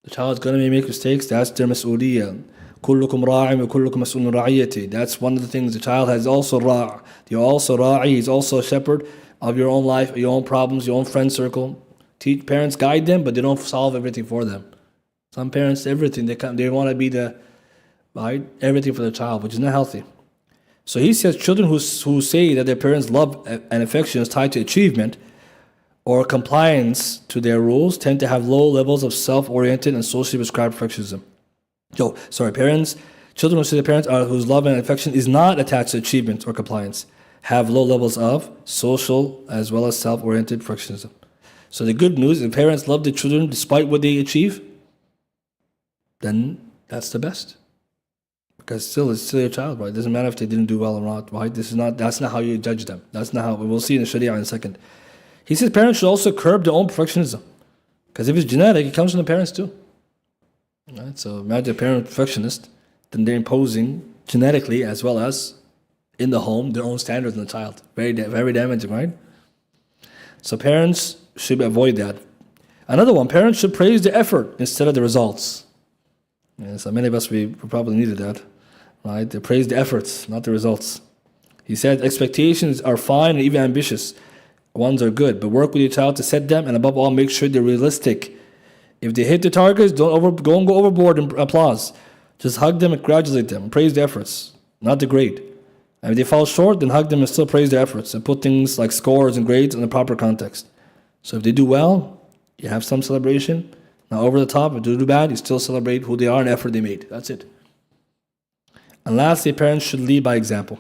The child is going to make mistakes. That's their mas'uliyah. كلكم راع وكلكم مسؤول عن رعيته. That's one of the things. The child has also ra'. You're also ra'i. He's also a shepherd of your own life, your own problems, your own friend circle. Parents guide them, but they don't solve everything for them. Some parents, everything they want to be the right everything for their child, which is not healthy. So he says children who say that their parents' love and affection is tied to achievement or compliance to their rules tend to have low levels of self-oriented and socially prescribed perfectionism. Children who say their parents whose love and affection is not attached to achievement or compliance have low levels of social as well as self-oriented perfectionism. So the good news, if parents love their children despite what they achieve, then that's the best. Because it's still your child, right? It doesn't matter if they didn't do well or not, right? That's not how you judge them. That's not how, we'll see in the Sharia in a second. He says parents should also curb their own perfectionism. Because if it's genetic, it comes from the parents too. Right? So imagine a parent perfectionist, then they're imposing genetically as well as in the home their own standards on the child. Very, very damaging, right? So parents should avoid that. Another one, parents should praise the effort instead of the results. Yeah, so many of us, we probably needed that. Right? They praise the efforts, not the results. He said expectations are fine and even ambitious. Ones are good, but work with your child to set them, and above all, make sure they're realistic. If they hit the targets, don't go overboard in applause. Just hug them and congratulate them and praise the efforts, not the grade. And if they fall short, then hug them and still praise their efforts and put things like scores and grades in the proper context. So if they do well, you have some celebration. Now over the top, if they do bad, you still celebrate who they are and effort they made. That's it. And lastly, parents should lead by example.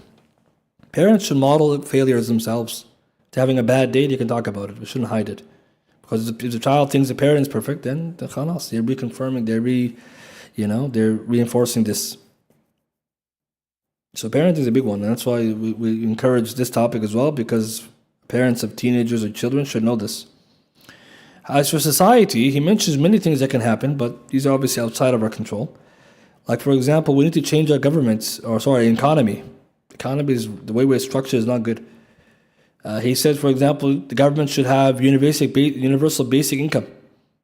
Parents should model failures themselves. To having a bad day, they can talk about it. We shouldn't hide it. Because if the child thinks the parent's perfect, then khalas, they're reconfirming, they're reinforcing this. So parenting is a big one, and that's why we encourage this topic as well, because parents of teenagers or children should know this. As for society, he mentions many things that can happen, but these are obviously outside of our control. Like, for example, we need to change our economy. The way we're structured is not good. He said, for example, the government should have universal basic income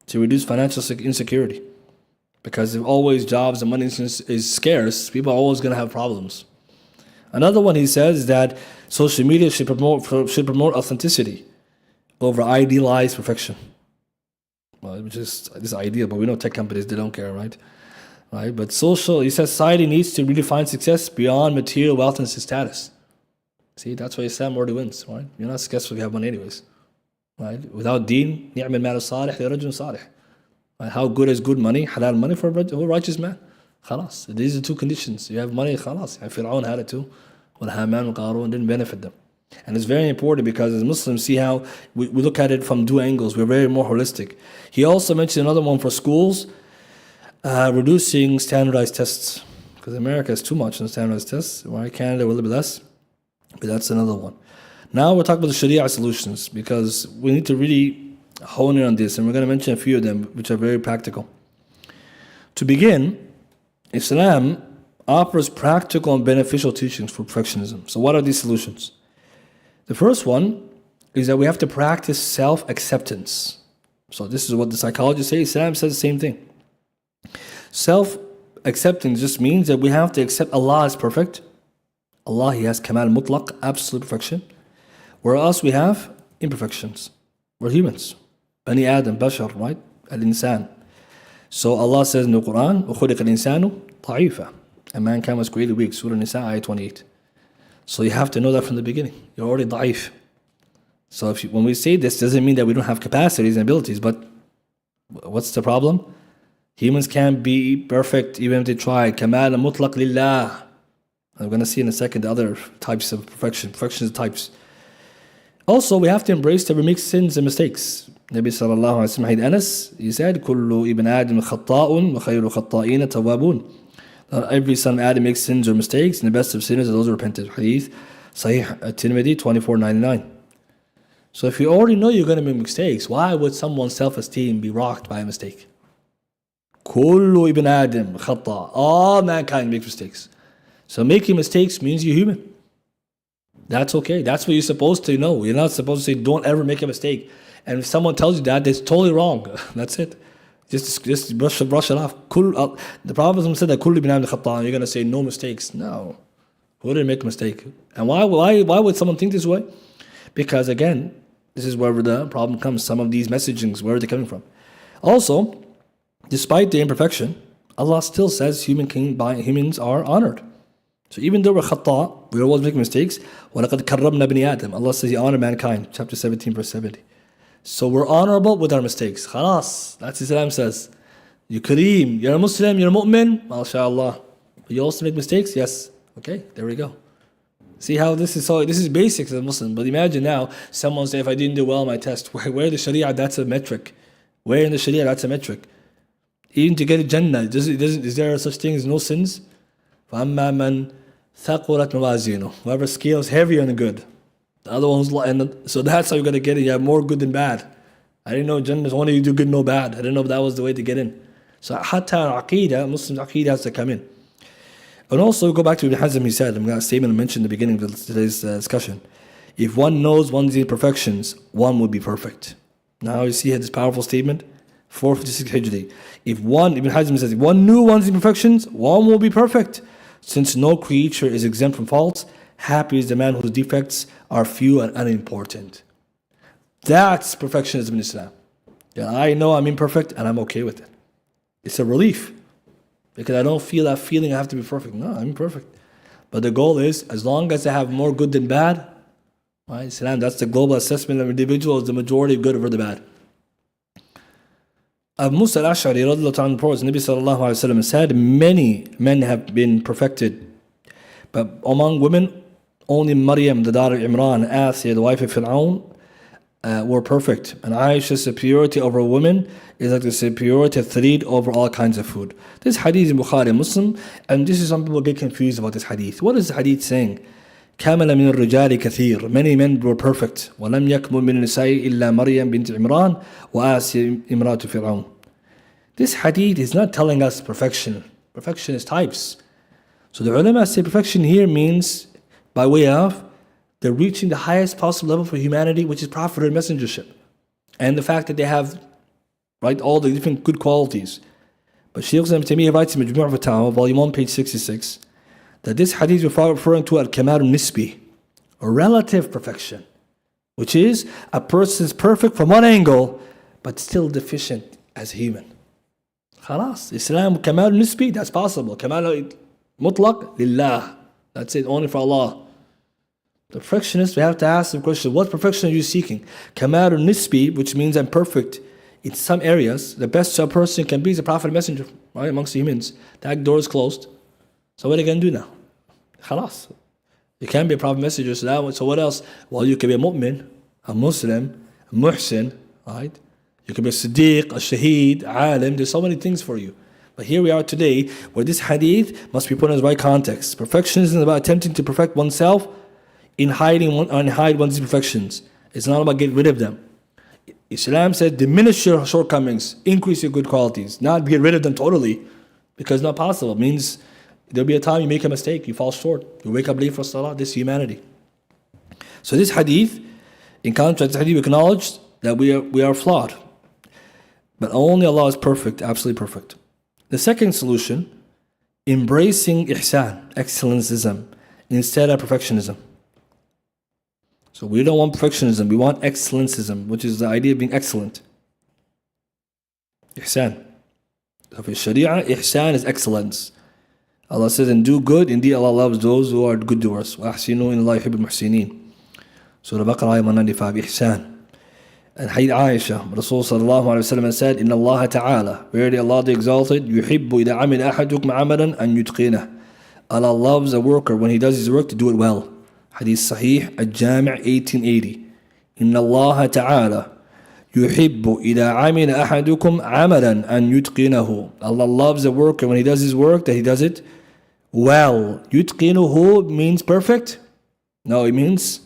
to reduce financial insecurity. Because if always jobs and money is scarce, people are always going to have problems. Another one he says is that social media should promote authenticity over idealized perfection. Well, which is ideal, but we know tech companies, they don't care, right? But he says society needs to redefine success beyond material wealth and status. See, that's why Islam already wins, right? You're not successful if you have money anyways. Right? Without deen, ni'mal mal salih li rajul salih. How good is good money? Halal money for a righteous man. Khalas. These are two conditions. You have money, khalas. Fir'aun had it too. Well, Haman and Qarun didn't benefit them. And it's very important because as Muslims, see how we look at it from two angles. We're very more holistic. He also mentioned another one for schools, reducing standardized tests. Because America is too much on standardized tests. Right? Canada a little bit less. But that's another one. Now we're talking about the Sharia solutions because we need to really hone in on this, and we're going to mention a few of them which are very practical. To begin, Islam offers practical and beneficial teachings for perfectionism. So what are these solutions? The first one is that we have to practice self-acceptance. So this is what the psychologists say. Islam says the same thing. Self-acceptance just means that we have to accept Allah as perfect. Allah, He has kamal mutlaq, absolute perfection. Whereas we have imperfections. We're humans. Bani Adam, Bashar, right? Al-Insan. So Allah says in the Qur'an, وَخُلِقَ الْإِنسَانُ ضَعِيفًا. A mankind was created weak. Surah Nisa, ayah 28. So you have to know that from the beginning. You're already da'if. So when we say this, doesn't mean that we don't have capacities and abilities, but what's the problem? Humans can't be perfect even if they try. Kamal mutlaq lillah. I'm going to see in a second the other types of perfection. Perfection is types. Also, we have to embrace that we make sins and mistakes. Nabi sallallahu alayhi wa sallam, Anas, he said, كُلُّ ibn Adam khatta'un وَخَيْرُ خَطَّائِينَ تَوَّابُونَ. Every son of Adam makes sins or mistakes, and the best of sinners are those who repented. Hadith, Sahih at-Tirmidhi, 2499. So if you already know you're going to make mistakes, why would someone's self-esteem be rocked by a mistake? كُلُّ ibn Adam khatta'. All mankind makes mistakes. So making mistakes means you're human. That's okay. That's what you're supposed to know. You're not supposed to say, don't ever make a mistake. And if someone tells you that, that's totally wrong. That's it. Just brush it off. The Prophet said that kullu bin Adam khata. You're going to say no mistakes. No. Who didn't make a mistake? And why would someone think this way? Because again, this is where the problem comes. Some of these messagings, where are they coming from? Also, despite the imperfection, Allah still says humans are honored. So even though we're khata, we always make mistakes. وَلَقَدْ كَرَّمْنَا بَنِي آدَمَ. Allah says He honored mankind. Chapter 17, verse 70. So we're honorable with our mistakes. Khalas. That's Islam says. You're Kareem, you're a Muslim, you're a mu'min. MashaAllah. But you also make mistakes? Yes. Okay, there we go. See how this is basics as a Muslim. But imagine now, someone say, if I didn't do well on my test, where in the Sharia that's a metric? Where in the Sharia that's a metric? Even to get a Jannah, is there such thing as no sins? فَأَمَّا مَنْ ثَقُلَتْ مَوَازِينُهُ. Whoever scales heavier on the good. The other one's so that's how you're going to get it. You have more good than bad. I didn't know Jannah is only you do good, no bad. I didn't know if that was the way to get in. So hatta Aqidah, Muslims Aqidah has to come in. And also go back to Ibn Hazm, he said, I'm going to statement I mentioned in the beginning of today's discussion. If one knows one's imperfections, one will be perfect. Now you see this powerful statement, 456 Hijri. Ibn Hazm says, if one knew one's imperfections, one will be perfect. Since no creature is exempt from faults, happy is the man whose defects are few and unimportant. That's perfectionism in Islam. Yeah, I know I'm imperfect and I'm okay with it. It's a relief. Because I don't feel that feeling I have to be perfect. No, I'm imperfect. But the goal is, as long as I have more good than bad, right? Islam, that's the global assessment of individuals, the majority of good over the bad. Abu Musa al-Ash'ari, Nabi sallallahu alayhi wa sallam said, many men have been perfected. But among women, only Maryam, the daughter of Imran, Asya, the wife of Fir'aun, were perfect. And Aisha's superiority over women is like the superiority of thread over all kinds of food. This hadith in Bukhari and Muslim, and this is some people get confused about this hadith. What is the hadith saying? كَامَلَ مِنَ الرِّجَالِ كَثِيرٌ. Many men were perfect. وَلَمْ يَكْمُلْ مِنَ النِّسَاءِ إِلَّا مَرْيَمْ بِنْتِ عِمْرَانَ وَآسِيَ إِمْرَاتُ فِرْعَوْنَ. This hadith is not telling us perfection. Perfection is types. So the ulama say perfection here means by way of they're reaching the highest possible level for humanity, which is prophethood and messengership. And the fact that they have all the different good qualities. But Shaykh Ibn Taymiyyah writes in Majmu' al-Fatawa, volume 1, page 66, that this hadith is referring to al-kamal al-nisbi, a relative perfection, which is a person is perfect from one angle, but still deficient as human. Khalas, Islam, kamal al-nisbi, that's possible. Kamal al-mutlaq, lillah. That's it, only for Allah. The perfectionist, we have to ask the question, what perfection are you seeking? Kamal al-nisbi, which means I'm perfect in some areas. The best a person can be is a prophet and messenger, right, amongst the humans. That door is closed. So what are you going to do now? Khalas. You can't be a prophet and messenger, so what else? Well, you can be a mu'min, a Muslim, a muhsin, right? You can be a siddiq, a shaheed, alim. There's so many things for you. But here we are today, where this hadith must be put in its right context. Perfection isn't about attempting to perfect oneself in hide one's imperfections. It's not about getting rid of them. Islam said diminish your shortcomings, increase your good qualities, not get rid of them totally, because it's not possible. It means there'll be a time you make a mistake, you fall short, you wake up late for salah. This is humanity. So this hadith, in contrast, this hadith acknowledged that we are flawed, but only Allah is perfect, absolutely perfect. The second solution, embracing ihsan, excellencism, instead of perfectionism. So we don't want perfectionism, we want excellencism, which is the idea of being excellent. Ihsan. So for Sharia, ihsan is excellence. Allah says, and do good, indeed Allah loves those who are good doers. وَأَحْسِنُوا إِنَّ اللَّهَ يُحِبُّ الْمُحْسِنِينَ. Surah Baqarah, ayah 195, ihsan. And Hadith Aisha, Rasul sallallahu alayhi wa sallam said, Inna Allah ta'ala, verily Allah the exalted, يُحِبُّ إِذَا عَمِلَ أَحَدُكُمْ عَمَلًا أَن يُتْقِنَهُ. Allah loves a worker when he does his work to do it well. Hadith Sahih, Al-Jami' 1880. Inna Allah ta'ala يُحِبُّ إِذَا عَمِلَ أَحَدُكُمْ عَمَلًا أَن يُتْقِنَهُ. Allah loves a worker when he does his work that he does it well. يُتْقِنُهُ means perfect? No, it means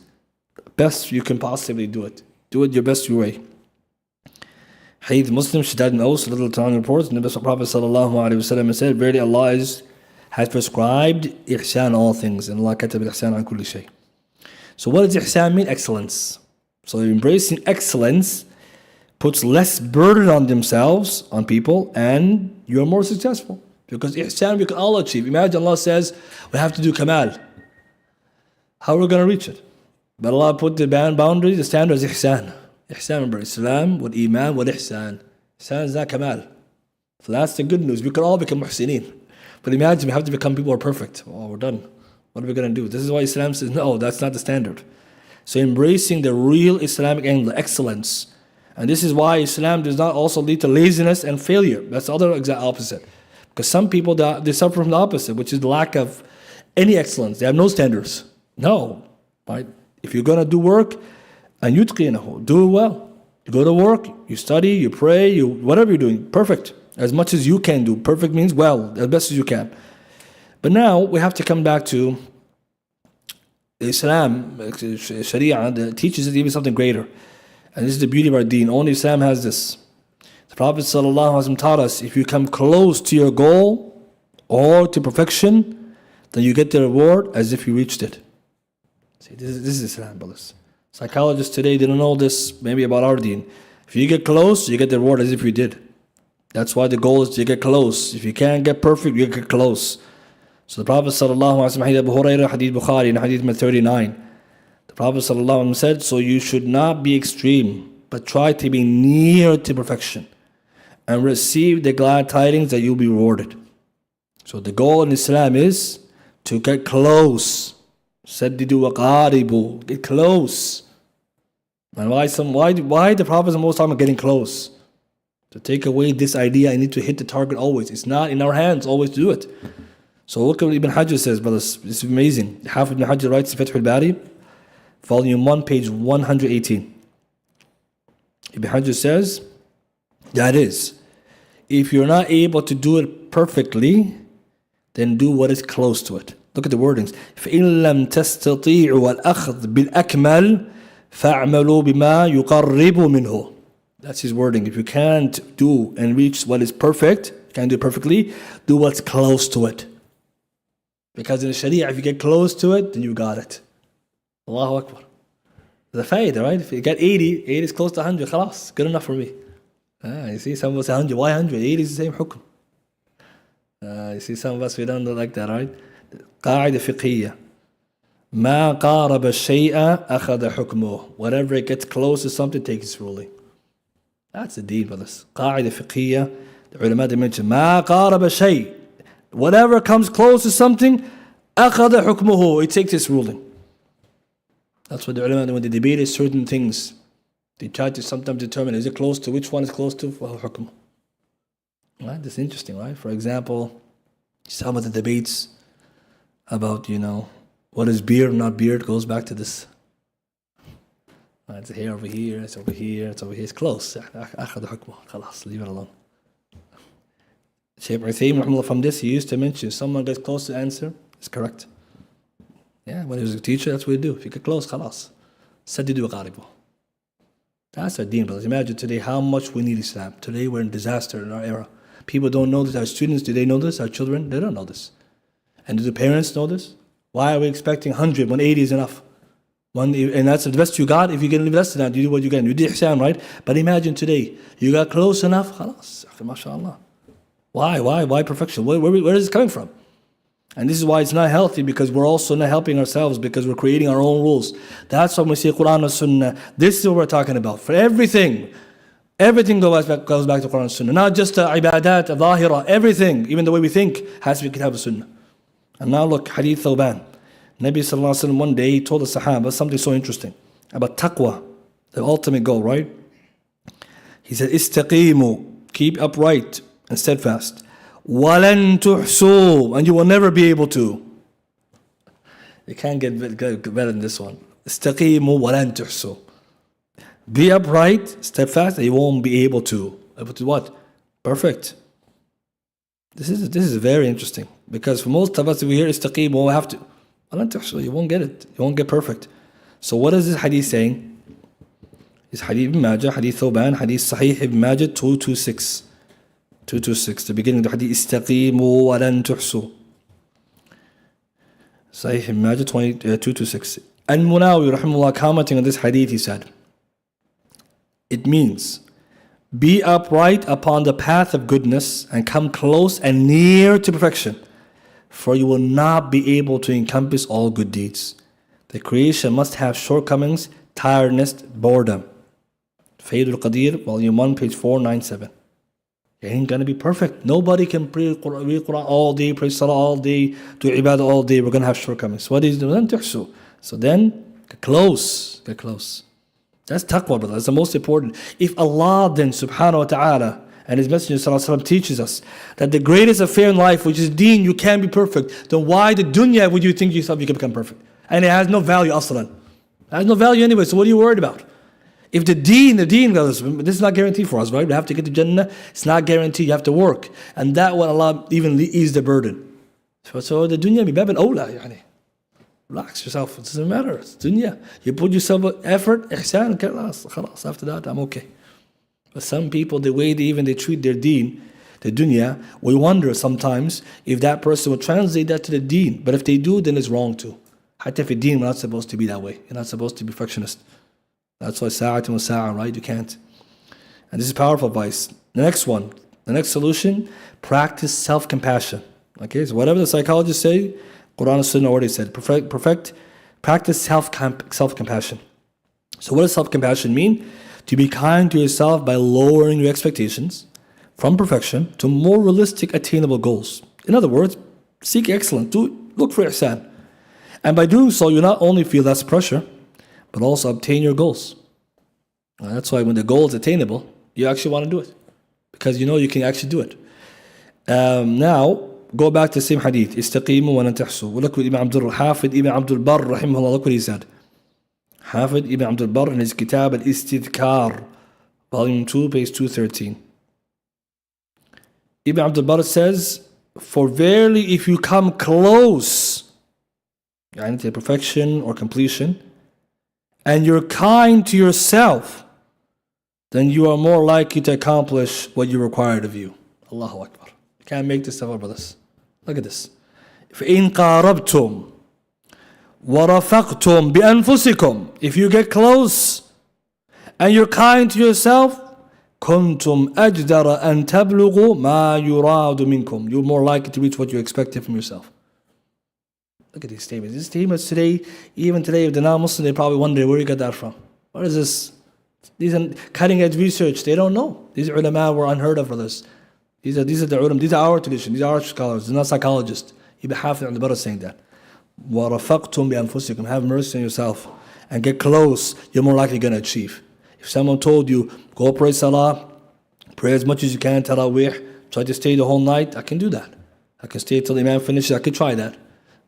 best you can possibly do it. Do it your best way. Hadith Muslim, Shaddad ibn Aws, little tongue reports, the Prophet sallallahu alayhi wa sallam said, verily Allah has prescribed ihsan all things, and Allah katab al-ihsan an kulli shay. So what does ihsan mean? Excellence. So embracing excellence puts less burden on themselves, on people, and you're more successful. Because ihsan we can all achieve. Imagine Allah says we have to do kamal. How are we going to reach it? But Allah put the boundary, the standard is ihsan. Ihsan, remember, Islam, with iman, with ihsan. Ihsan is not kamal. So that's the good news. We can all become muhsineen. But imagine we have to become people who are perfect. Oh, we're done. What are we going to do? This is why Islam says, no, that's not the standard. So embracing the real Islamic angle, excellence. And this is why Islam does not also lead to laziness and failure. That's the other exact opposite. Because some people, they suffer from the opposite, which is the lack of any excellence. They have no standards. No. Right? If you're going to do work, and yutqinahu, do it well. You go to work, you study, you pray, whatever you're doing, perfect. As much as you can do. Perfect means well, as best as you can. But now we have to come back to Islam, Sharia, that teaches us even something greater. And this is the beauty of our deen. Only Islam has this. The Prophet ﷺ taught us, if you come close to your goal or to perfection, then you get the reward as if you reached it. See, this is Islam, brothers. Psychologists today, they don't know this maybe about our deen. If you get close, you get the reward as if you did. That's why the goal is to get close. If you can't get perfect, you get close. So the Prophet ﷺ, Hadith Abu Hurairah, Hadith Bukhari, and Hadith 39, the Prophet ﷺ said, so you should not be extreme, but try to be near to perfection and receive the glad tidings that you'll be rewarded. So the goal in Islam is to get close. Saddidu wa qaribu. Get close. And why the Prophet is most time getting close? To take away this idea, I need to hit the target always. It's not in our hands always to do it. So look at what Ibn Hajar says, brothers. It's amazing. Hafiz Ibn Hajar writes in Fath al-Bari, volume 1, page 118. Ibn Hajar says, that is, if you're not able to do it perfectly, then do what is close to it. Look at the wordings. فَإِن لَمْ تَسْتَطِيعُوا الْأَخْذ بِالْأَكْمَلِ فَاعْمَلُوا بِمَا يُقَرِّبُ مِنْهُ. That's his wording. If you can't do and reach what is perfect, can't do it perfectly, do what's close to it. Because in the Sharia, if you get close to it, then you got it. Allahu Akbar. The fayda, right? If you get 80, 80 is close to 100, khalas, good enough for me. You see, some of us say 100. Why 100? 80 is the same hukm. You see, some of us, we don't do like that, right? قاعدة فقهية. ما قارب الشيء أخذ حكمه. Whatever it gets close to something, takes its ruling. That's the deen, brothers. قاعدة فقهية. The ulama, they mention ما قارب الشيء. Whatever comes close to something, أخذ حكمه. It takes its ruling. That's what the ulama, when they debate certain things, they try to sometimes determine, is it close to, which one is close to, حكم. Right? That's interesting, right? For example, some of the debates about, what is beard, not beard, goes back to this. It's hair over here, it's over here, it's over here. It's close. أخذ حكمه. خلاص, leave it alone. Shaykh Uthaymin, from this, he used to mention, someone gets close to the answer, it's correct. Yeah, when he was a teacher, that's what he do. If you get close, خلاص. سددوا وقاربوا. That's our deen, brothers. Imagine today how much we need Islam. Today we're in disaster in our era. People don't know this. Our students, do they know this? Our children, they don't know this. And do the parents know this? Why are we expecting 100 when 80 is enough? And that's the best you got. If you get less than that, you do what you can. You did ihsan, right? But imagine today, you got close enough, خلاص, mashallah. Why perfection? Where is it coming from? And this is why it's not healthy, because we're also not helping ourselves, because we're creating our own rules. That's why we say Qur'an and Sunnah. This is what we're talking about. For everything goes back to Qur'an and Sunnah. Not just ibadat, zahira, everything, even the way we think, has to be Kitab and Sunnah. And now look, Hadith Thawban. Nabi Sallallahu Alaihi Wasallam, one day he told the Sahaba something so interesting about taqwa, the ultimate goal, right? He said, istaqimu, keep upright and steadfast. وَلَن تُحْسُوا, and you will never be able to. You can't get better than this one. استقيموا وَلَن تُحْسُوا. Be upright, steadfast, and you won't be able to. Able to what? Perfect. This is very interesting, because for most of us, if we hear استقيموا, we have to. وَلَن تُحْسُوا, you won't get it. You won't get perfect. So what is this hadith saying? It's Hadith Ibn Majah, Hadith Thawban, Hadith Sahih Ibn Majah 226. 226, the beginning of the hadith, istaqimu wa lan tuhsu. Sahih Ibn Majah 226. Al-Munawi, rahimahullah, commenting on this hadith, he said, it means Be upright upon the path of goodness and come close and near to perfection, for you will not be able to encompass all good deeds. The creation must have shortcomings, tiredness, boredom. Faisal Qadir, volume 1, page 497. It ain't going to be perfect. Nobody can read Qur'an all day, pray Salah all day, do ibadah all day. We're going to have shortcomings. What is it? So then, get close. Get close. That's taqwa, brother. That's the most important. If Allah then, subhanahu wa ta'ala, and His Messenger sallallahu alaihi wasallam teaches us that the greatest affair in life, which is deen, you can be perfect, then why the dunya would you think yourself you can become perfect? And it has no value, aslan. It has no value anyway, so what are you worried about? If the deen, this is not guaranteed for us, right? We have to get to Jannah. It's not guaranteed. You have to work. And that will Allah even ease the burden. So the dunya, bibab al-awla, yani. Relax yourself. It doesn't matter. It's dunya. You put yourself effort, ihsan, khalas. After that, I'm okay. But some people, the way they treat their deen, the dunya, we wonder sometimes if that person will translate that to the deen. But if they do, then it's wrong too. Hatta fi deen, we're not supposed to be that way. You're not supposed to be perfectionist. That's why sa'atun wa sa'a, right? You can't. And this is powerful advice. The next one, the next solution, practice self-compassion. Okay, so whatever the psychologists say, Qur'an and Sunnah already said, practice self-compassion. So what does self-compassion mean? To be kind to yourself by lowering your expectations from perfection to more realistic, attainable goals. In other words, seek excellence, look for ihsan. And by doing so, you not only feel less pressure, but also obtain your goals. And that's why when the goal is attainable, you actually want to do it. Because you know you can actually do it. Now, go back to the same hadith. Istaqimu wa lan tahsu. Look what Ibn Abdul Hafid Ibn Abdul Barr, rahimahullah, look what he said. Hafid Ibn Abdul Barr in his Kitab Al-Istidkar, volume 2, page 213. Ibn Abdul Barr says, for verily if you come close to perfection or completion, and you're kind to yourself, then you are more likely to accomplish what you required of you. Allahu Akbar. You can't make this stuff up, brothers. Look at this. فَإِن قَارَبْتُمْ وَرَفَقْتُمْ بِأَنفُسِكُمْ. If you get close and you're kind to yourself, كُنْتُمْ أَجْدَرَ أَن تَبْلُغُوا مَا يُرَادُ مِنْكُمْ. You're more likely to reach what you expected from yourself. Look at these statements. These statements today, even today, if they're not Muslim, they probably wonder where you got that from. What is this? These are cutting edge research. They don't know. These ulama were unheard of for this. These are the ulama. These are our tradition. These are our scholars. They're not psychologists. Ibn Hafid al-Barr is saying that. وَرَفَقْتُمْ بِأَنفُسِكُمْ. Have mercy on yourself and get close. You're more likely going to achieve. If someone told you, go pray salah, pray as much as you can, tarawih, try to stay the whole night, I can do that. I can stay till the imam finishes. I can try that.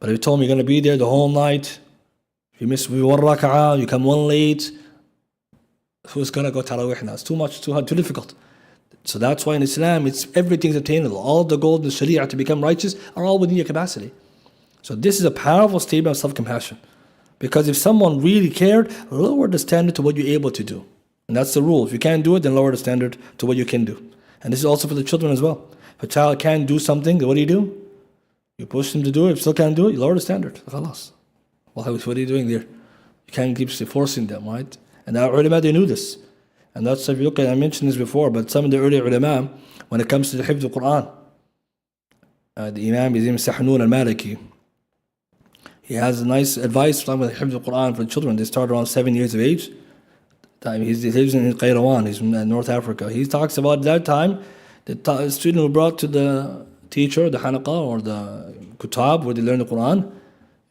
But if you told me you're going to be there the whole night, if you miss one rak'ah, you come one late, who's going to go tarawih now? It's too much, too hard, too difficult. So that's why in Islam, everything's attainable. All the goals in the Sharia to become righteous are all within your capacity. So this is a powerful statement of self-compassion. Because if someone really cared, lower the standard to what you're able to do. And that's the rule. If you can't do it, then lower the standard to what you can do. And this is also for the children as well. If a child can't do something, then what do? You push him to do it. If he still can't do it, you lower the standard. Khalas. What are you doing there? You can't keep forcing them, right? And our ulama, they knew this. And that's, if you look at, I mentioned this before, but some of the early ulama, when it comes to the hifz of Qur'an, the Imam Ibn Sahnun al-Maliki, he has a nice advice with the hifz of Qur'an for children. They start around 7 years of age. He lives in Qayrawan, he's in North Africa. He talks about that time, the student who brought to the teacher, the hanaqa or the kutab where they learn the Qur'an.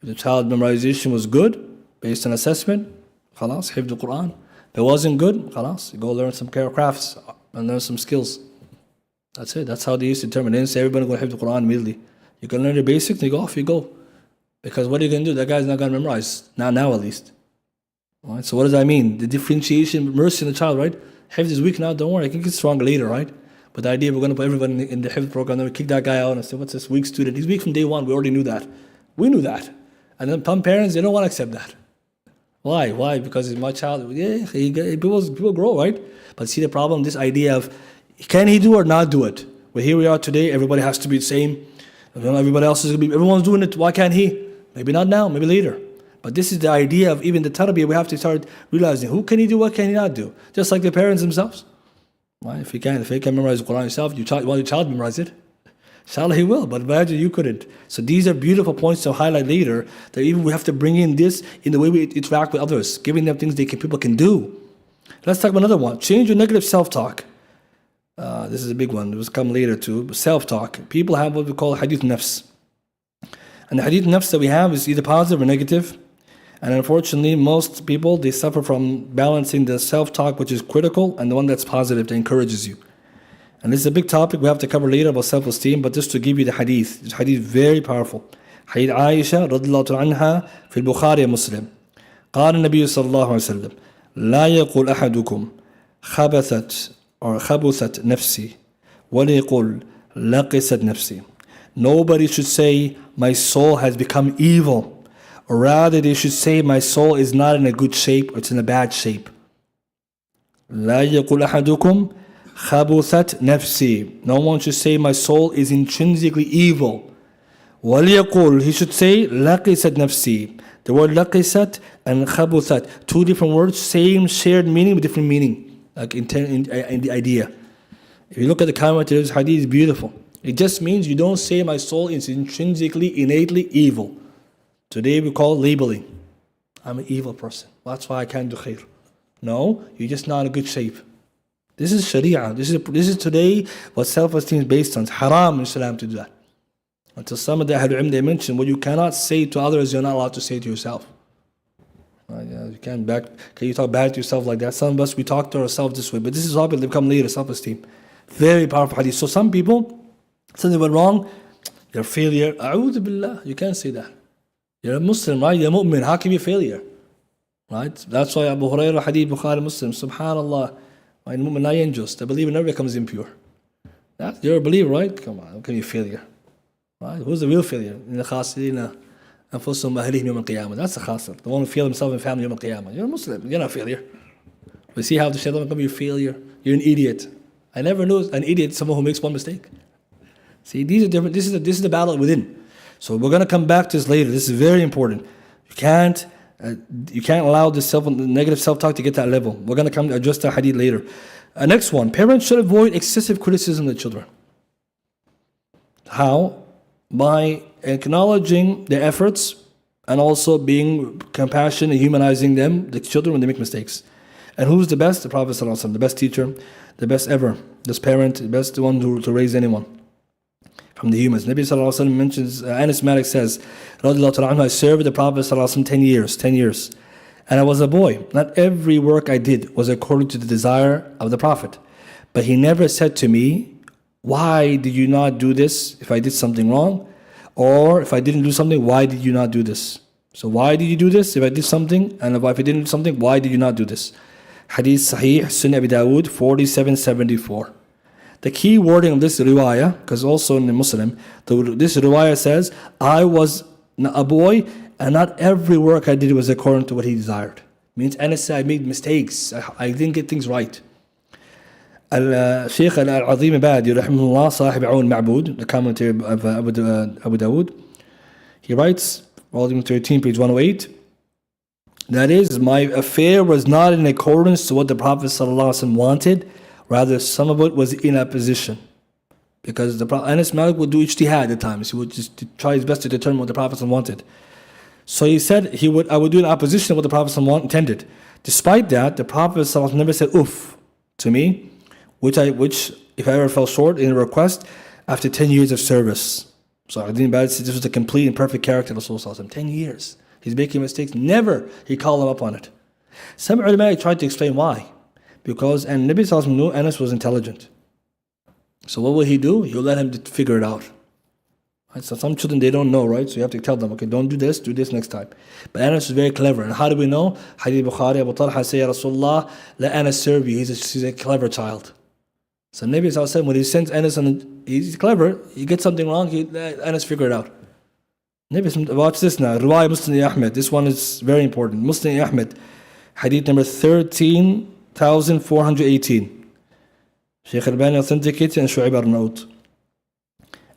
If the child memorization was good, based on assessment, khalas, hifz the Qur'an. If it wasn't good, khalas, go learn some crafts and learn some skills. That's it. That's how they used to determine. They didn't say everybody go hifz the Qur'an immediately. You can learn the basics, and you go off, you go. Because what are you going to do? That guy's not going to memorize. Not now at least. Right? So what does that mean? The differentiation, mercy in the child, right? Hifz is weak now, don't worry, I can get stronger later, right? But the idea we're going to put everybody in the hifz program, then we kick that guy out and say, what's this weak student? He's weak from day one, we already knew that. We knew that. And then some parents, they don't want to accept that. Why? Why? Because it's my child. Yeah, people grow, right? But see the problem, this idea of, can he do or not do it? Well, here we are today, everybody has to be the same. Everybody else is going to be, everyone's doing it, why can't he? Maybe not now, maybe later. But this is the idea of even the tarbiyah, we have to start realizing, who can he do, what can he not do? Just like the parents themselves. Right? If you can memorize the Qur'an yourself, you want your child to memorize it. Inshallah, he will, but imagine you couldn't. So these are beautiful points to highlight later, that even we have to bring in this in the way we interact with others, giving them things people can do. Let's talk about another one. Change your negative self-talk. This is a big one. It will come later too. Self-talk. People have what we call hadith nafs. And the hadith nafs that we have is either positive or negative. And unfortunately, most people, they suffer from balancing the self-talk, which is critical, and the one that's positive, that encourages you. And this is a big topic we have to cover later about self-esteem, but just to give you the hadith. This hadith is very powerful. Hadith Aisha رضي الله عنها في البخاري ومسلم. قال النبي صلى الله عليه وسلم لا يقول أحدكم خبثت نفسي وليقول لقست نفسي. Nobody should say, my soul has become evil. Or rather, they should say, my soul is not in a good shape, it's in a bad shape. لا يقول أحدكم خبثت نفسي. No one should say, my soul is intrinsically evil. وليقول, he should say, لقست نفسي. The word لقست and خبثت, two different words, same shared meaning but different meaning, like in the idea. If you look at the commentary, this hadith is beautiful. It just means you don't say my soul is intrinsically, innately evil. Today we call labeling. I'm an evil person. That's why I can't do khair. No, you're just not in good shape. This is Sharia. This is today what self-esteem is based on. It's haram in Islam to do that. Until some of the Ahlul Ilm, they mention what you cannot say to others, you're not allowed to say to yourself. You can't can you talk bad to yourself like that? Some of us, we talk to ourselves this way, but this is all become later, self-esteem. Very powerful hadith. So some people, something went wrong, you're a failure. A'udhu billah, you can't say that. You're a Muslim, right? You're a mu'min. How can you be a failure? Right? That's why Abu Hurairah, hadith, Bukhari, Muslim, subhanallah. Mu'min la yanjus. The believer never becomes impure. You're a believer, right? Come on, how can you be a failure? Right? Who's the real failure? In the khasirina anfusahum ahlihim yawm al-qiyamah. That's the khasir. The one who failed himself and family yawm al-qiyamah. You're a Muslim. You're not a failure. We see how the shaitan becomes your failure. You're an idiot. I never knew an idiot, someone who makes one mistake. See, these are different. This is the battle within. So we're going to come back to this later. This is very important. You can't allow this negative self-talk to get to that level. We're going to come to address that hadith later. Next one, parents should avoid excessive criticism of the children. How? By acknowledging their efforts and also being compassionate and humanizing them, the children, when they make mistakes. And who's the best? The Prophet ﷺ, the best teacher, the best ever, the best parent, the best one to raise anyone from the humans. Nabi Sallallahu Alaihi Wasallam mentions, Anas Malik says, I served the Prophet Sallallahu Alaihi Wasallam 10 years. And I was a boy. Not every work I did was according to the desire of the Prophet. But he never said to me, why did you not do this if I did something wrong? Or if I didn't do something, why did you not do this? So why did you do this if I did something? And if I didn't do something, why did you not do this? Hadith Sahih, Sunnah Abi Dawud, 4774. The key wording of this riwayah, because also in the Muslim, this riwayah says, I was a boy and not every work I did was according to what he desired. Means Anas said, I made mistakes. I didn't get things right. Al-Shaykh Al-Azim Abadi, rahimahullah, Sahib Aoun Ma'bud, the commentary of Abu Dawud, he writes, volume 13, page 108, that is, my affair was not in accordance to what the Prophet ﷺ wanted, rather some of it was in opposition. Because Anas Malik would do ijtihad at times, he would just try his best to determine what the Prophet ﷺ wanted. So he said, I would do in opposition to what the Prophet ﷺ intended. Despite that, the Prophet ﷺ never said uff to me, which if I ever fell short in a request after 10 years of service. So I didn't bad. This was a complete and perfect character of Rasulullah. 10 years. He's making mistakes. Never he called him up on it. Some ulama tried to explain why. Because and Nabi Sallallahu knew Anas was intelligent. So what will he do? He'll let him figure it out. Right? So some children, they don't know, right? So you have to tell them, okay, don't do this next time. But Anas is very clever. And how do we know? Hadith Bukhari, Abu Talha say, Ya Rasulullah, let Anas serve you. He's a clever child. So Nabi Sallallahu when he sends Anas, and he's clever, he gets something wrong, Anas figure it out. Nabi, watch this now. Riwayah Muslim Ahmed. This one is very important. Muslim Ahmed, hadith number 13,418. Shaykh Al-Albani authenticated and Shu'aib Arnaut.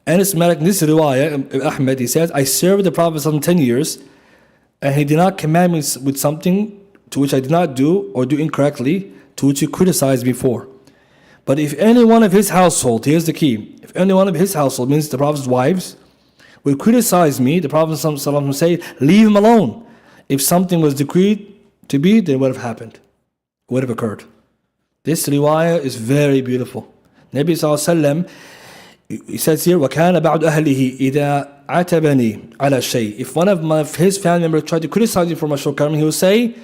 Anas Malik, this riwayah, Ahmed, he says, I served the Prophet 10 years, and he did not command me with something to which I did not do or do incorrectly, to which he criticized me for. But if any one of his household, here's the key, if any one of his household, means the Prophet's wives, would criticize me, the Prophet ﷺ would say, leave him alone. If something was decreed to be, then it would have happened. It would have occurred. This riwayah is very beautiful. Nabi ﷺ, he says here, وَكَانَ بَعْدُ أَهْلِهِ إِذَا عَتَبَنِي عَلَى شَيْءٍ. If one of his family members tried to criticize him for my shortcoming, he would say,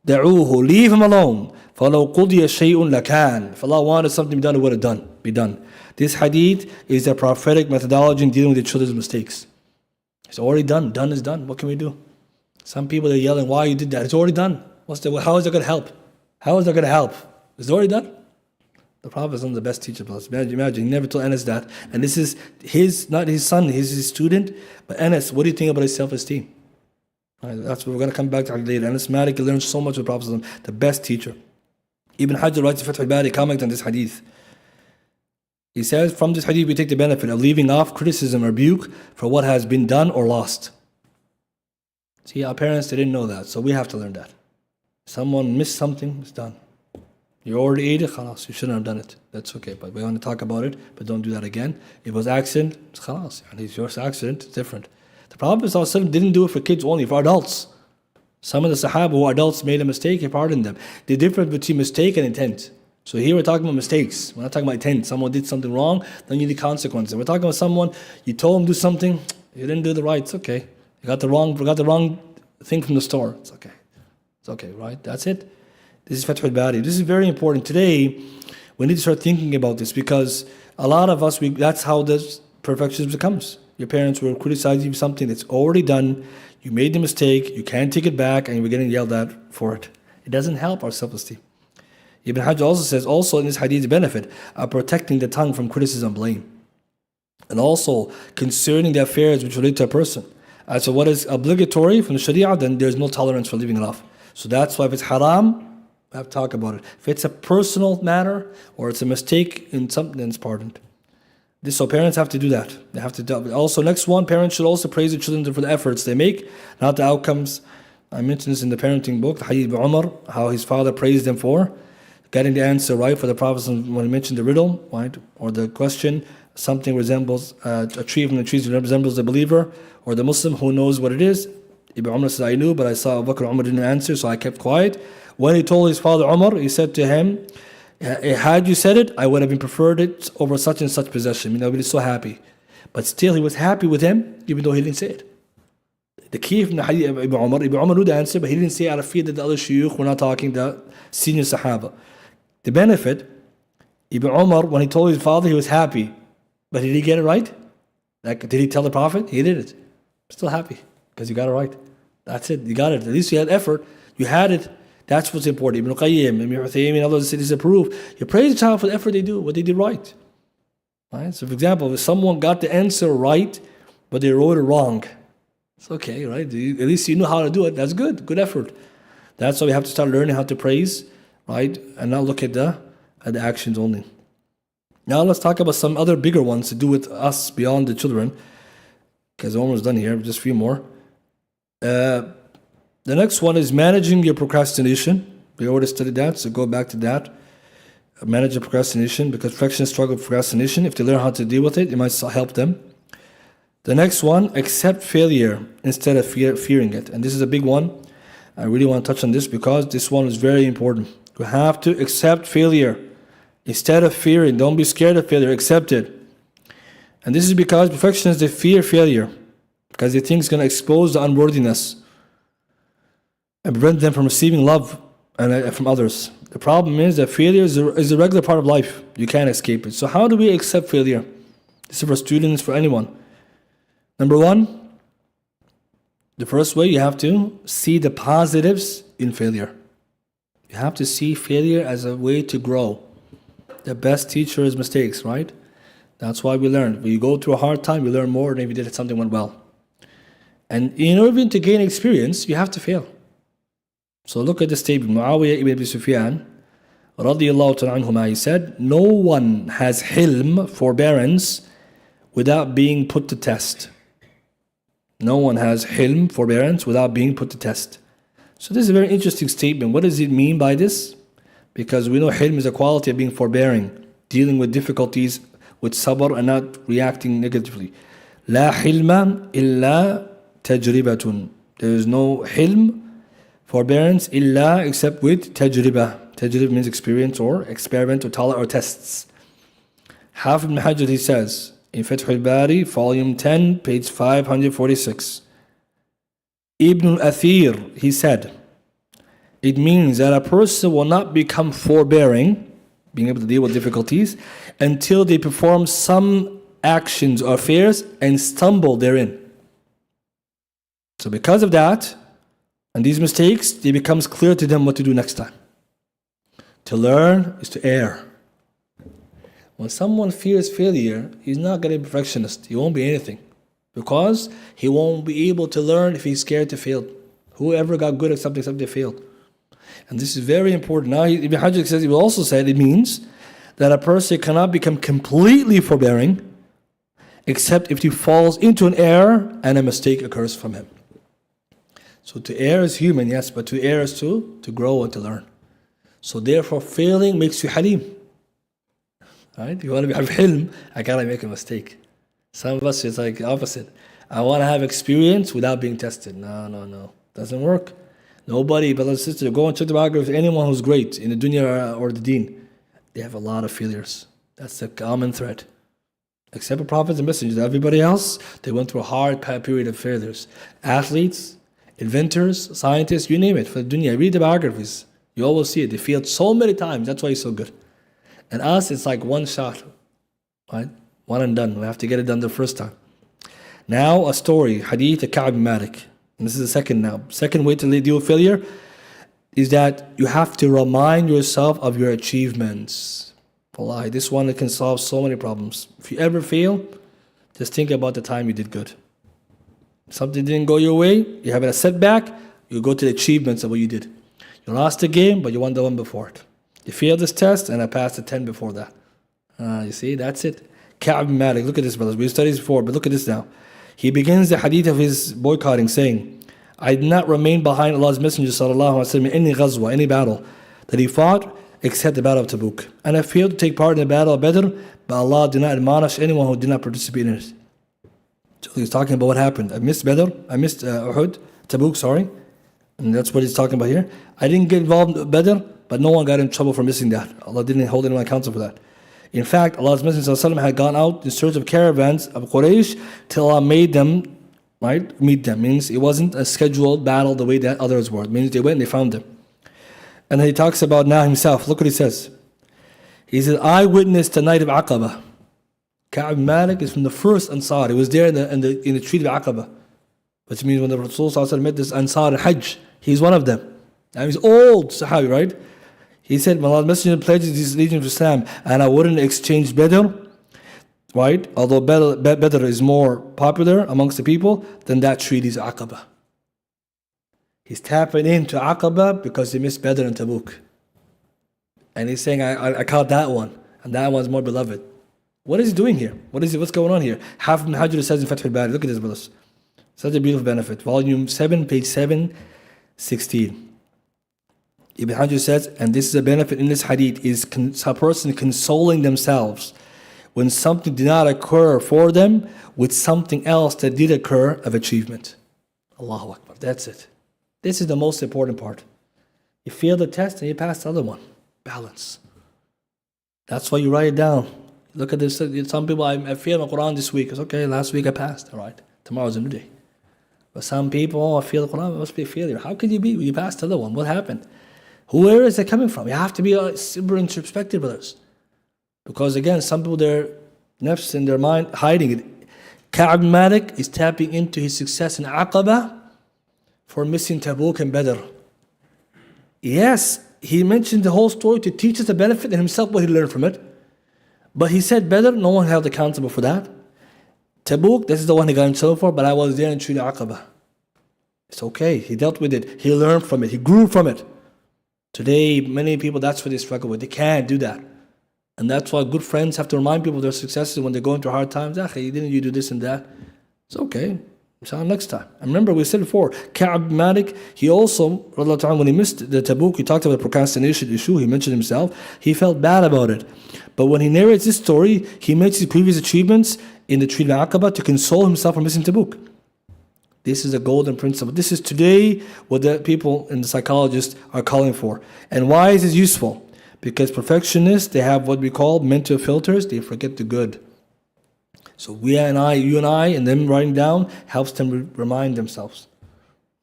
دَعُوهُ, leave him alone. فَلَوْ قُضِيَ شَيْءٌ لَكَانَ. If Allah wanted something to be done, it would have be done. This hadith is the prophetic methodology in dealing with the children's mistakes. It's already done. Done is done. What can we do? Some people are yelling, why you did that? It's already done. How is that going to help? How is that going to help? It's already done. The Prophet is the best teacher for us. Imagine, he never told Anas that. And this is not his son, he's his student. But Anas, what do you think about his self-esteem? Right, that's what we're going to come back to later. Anas Malik learned so much from the Prophet, the best teacher. Ibn Hajar writes in Fath al-Bari, commenting on this hadith. He says, from this hadith we take the benefit of leaving off criticism or rebuke for what has been done or lost. See, our parents, they didn't know that, so we have to learn that. Someone missed something, it's done. You already ate it, khalas, you shouldn't have done it. That's okay, but we want to talk about it, but don't do that again. If it was accident, it's khalas. And it's your accident, it's different. The Prophet ﷺ didn't do it for kids only, for adults. Some of the Sahaba who are adults made a mistake, he pardoned them. The difference between mistake and intent. So here we're talking about mistakes. We're not talking about intent. Someone did something wrong, then you need consequences. We're talking about someone, you told him to do something, you didn't do the right, it's okay. You got the wrong thing from the store, it's okay. It's okay, right? That's it. This is Fath al-Bari. This is very important. Today, we need to start thinking about this because a lot of us, that's how this perfectionism comes. Your parents were criticizing you for something that's already done. You made the mistake, you can't take it back, and you're getting yelled at for it. It doesn't help our self-esteem. Ibn Hajar also says, also in this hadith, the benefit of protecting the tongue from criticism and blame. And also concerning the affairs which relate to a person. So what is obligatory from the Sharia, then there's no tolerance for leaving it off. So that's why if it's haram, we have to talk about it. If it's a personal matter or it's a mistake in something, then it's pardoned. So parents have to do that. They have to do. Also, next one, parents should also praise the children for the efforts they make, not the outcomes. I mentioned this in the parenting book, Hadith by Umar, how his father praised them for getting the answer right for the Prophet when he mentioned the riddle, right, or the question, something resembles a tree from the trees resembles the believer or the Muslim who knows what it is. Ibn Umar says, I knew, but I saw Abu Bakr Umar didn't answer, so I kept quiet. When he told his father Umar, he said to him, had you said it, I would have been preferred it over such and such possession. I mean, I would be so happy. But still, he was happy with him, even though he didn't say it. The key from the hadith of Ibn Umar knew the answer, but he didn't say out of fear that the other shuyukh were not talking, the senior Sahaba. The benefit, Ibn Umar, when he told his father, he was happy. But did he get it right? Like, did he tell the Prophet? He did it. Still happy, because you got it right. That's it, you got it. At least you had effort, you had it. That's what's important. Ibn Qayyim, Ibn Uthaymin, and others cities approve. You praise the child for the effort they do, what they did right. Right? So for example, if someone got the answer right, but they wrote it wrong, it's okay, right? At least you know how to do it. That's good effort. That's why we have to start learning how to praise, right? And not look at the actions only. Now let's talk about some other bigger ones to do with us beyond the children, because we're almost done here, just a few more. The next one is managing your procrastination. We already studied that, so go back to that. Manage your procrastination, because perfectionists struggle with procrastination. If they learn how to deal with it, it might help them. The next one, accept failure instead of fearing it. And this is a big one. I really want to touch on this because this one is very important. You have to accept failure instead of fearing. Don't be scared of failure, accept it. And this is because perfectionists, they fear failure because they think it's going to expose the unworthiness and prevent them from receiving love and from others. The problem is that failure is a regular part of life. You can't escape it. So how do we accept failure? This is for students, for anyone. Number one, the first way, you have to see the positives in failure. You have to see failure as a way to grow. The best teacher is mistakes, right? That's why we learn. When you go through a hard time, you learn more than if you did something went well. And in order to gain experience, you have to fail. So look at the statement. Muawiyah ibn Abi Sufyan, radiyallahu ta'ala anhuma, he said, no one has hilm, forbearance, without being put to test. No one has hilm, forbearance, without being put to test. So this is a very interesting statement. What does it mean by this? Because we know hilm is a quality of being forbearing. dealing with difficulties with sabr and not reacting negatively. لا حلم إلا تجربة. There is no hilm, forbearance, إلا, except with tajriba. Tajriba means experience or experiment or tolerance or tests. Hafiz ibn Hajar, he says in Fath al-Bari, volume 10, page 546. Ibn al-Athir, he said, it means that a person will not become forbearing, being able to deal with difficulties, until they perform some actions or affairs and stumble therein. So because of that, and these mistakes, it becomes clear to them what to do next time. To learn is to err. When someone fears failure, he's not going to be a perfectionist. He won't be anything. Because he won't be able to learn if he's scared to fail. Whoever got good at something except they failed. And this is very important. Now, Ibn Hajar says, he will also say it means that a person cannot become completely forbearing except if he falls into an error and a mistake occurs from him. So to err is human, yes, but to err is to grow and to learn. So therefore, failing makes you halim. Right? If you want to have hilm, I gotta make a mistake. Some of us, it's like the opposite. I want to have experience without being tested. No. Doesn't work. Nobody, brothers and sisters, go and check the biography of anyone who's great in the dunya or the deen. They have a lot of failures. That's the common thread. Except for prophets and messengers. Everybody else, they went through a hard period of failures. Athletes, inventors, scientists, you name it. For the dunya, read the biographies. You always see it. They failed so many times. That's why he's so good. And us, it's like one shot. Right? One and done. We have to get it done the first time. Now, a story. Hadith of Ka'b bin Malik. And this is the second now. Second way to deal with failure is that you have to remind yourself of your achievements. Wallahi, this one can solve so many problems. If you ever fail, just think about the time you did good. Something didn't go your way, you have a setback, you go to the achievements of what you did. You lost the game, but you won the one before it. You failed this test, and I passed the 10 before that. You see, that's it. Ka'b bin Malik, look at this, brothers. We studied this before, but look at this now. He begins the hadith of his boycotting saying, I did not remain behind Allah's Messenger sallallahu alaihi wasallam in any ghazwa, any battle that he fought, except the battle of Tabuk. And I failed to take part in the battle of Badr, but Allah did not admonish anyone who did not participate in it. So he's talking about what happened. I missed Badr, I missed Uhud, Tabuk, sorry. And that's what he's talking about here. I didn't get involved in Badr, but no one got in trouble for missing that. Allah didn't hold anyone accountable for that. In fact, Allah's Messenger ﷺ had gone out in search of caravans of Quraysh till Allah made them, right, meet them. Means it wasn't a scheduled battle the way that others were. It means they went and they found them. And then he talks about now himself. Look what he says. He says, I witnessed the night of Aqaba. Ka'b bin Malik is from the first Ansar. He was there in the treaty of Aqaba. Which means when the Rasul ﷺ met this Ansar in Hajj, he's one of them. Now he's old Sahabi, right? He said, when Allah's Messenger pledges his allegiance to Islam, and I wouldn't exchange Badr, right? Although Badr is more popular amongst the people, then that treaty is Aqaba. He's tapping into Aqaba because he missed Badr and Tabuk. And he's saying, I caught that one, and that one's more beloved. What is he doing here? What's going on here? Hafiz ibn Hajar says in Fath al-Bari, look at this, brothers. Such a beautiful benefit. Volume 7, page 716. Ibn Hajar says, and this is a benefit in this hadith, is a person consoling themselves when something did not occur for them with something else that did occur of achievement. Allahu Akbar, that's it. This is the most important part. You fail the test and you pass the other one. Balance. That's why you write it down. Look at this. Some people, I failed my Qur'an this week. It's okay, last week I passed. All right, tomorrow's a new day. But some people, I failed the Qur'an, it must be a failure. How could you be when you passed the other one? What happened? Where is it coming from? You have to be super introspective, brothers. Because again, some people, their nafs in their mind, hiding it. Ka'b bin Malik is tapping into his success in Aqaba for missing Tabuk and Badr. Yes, he mentioned the whole story to teach us the benefit and himself what he learned from it. But he said Badr, no one held accountable for that. Tabuk, this is the one he got in trouble for, but I was there in Treaty Aqaba. It's okay, he dealt with it, he learned from it, he grew from it. Today, many people, that's what they struggle with. They can't do that. And that's why good friends have to remind people of their successes when they go into hard times. Didn't you do this and that? It's okay. Inshallah, next time. And remember, we said before, Ka'b Malik, he also, when he missed the Tabuk, he talked about the procrastination issue, he mentioned himself, he felt bad about it. But when he narrates this story, he mentions his previous achievements in the Treaty of Aqaba to console himself for missing Tabuk. This is a golden principle. This is today what the people and the psychologists are calling for. And why is this useful? Because perfectionists, they have what we call mental filters, they forget the good. So you and I, and them writing down helps them remind themselves.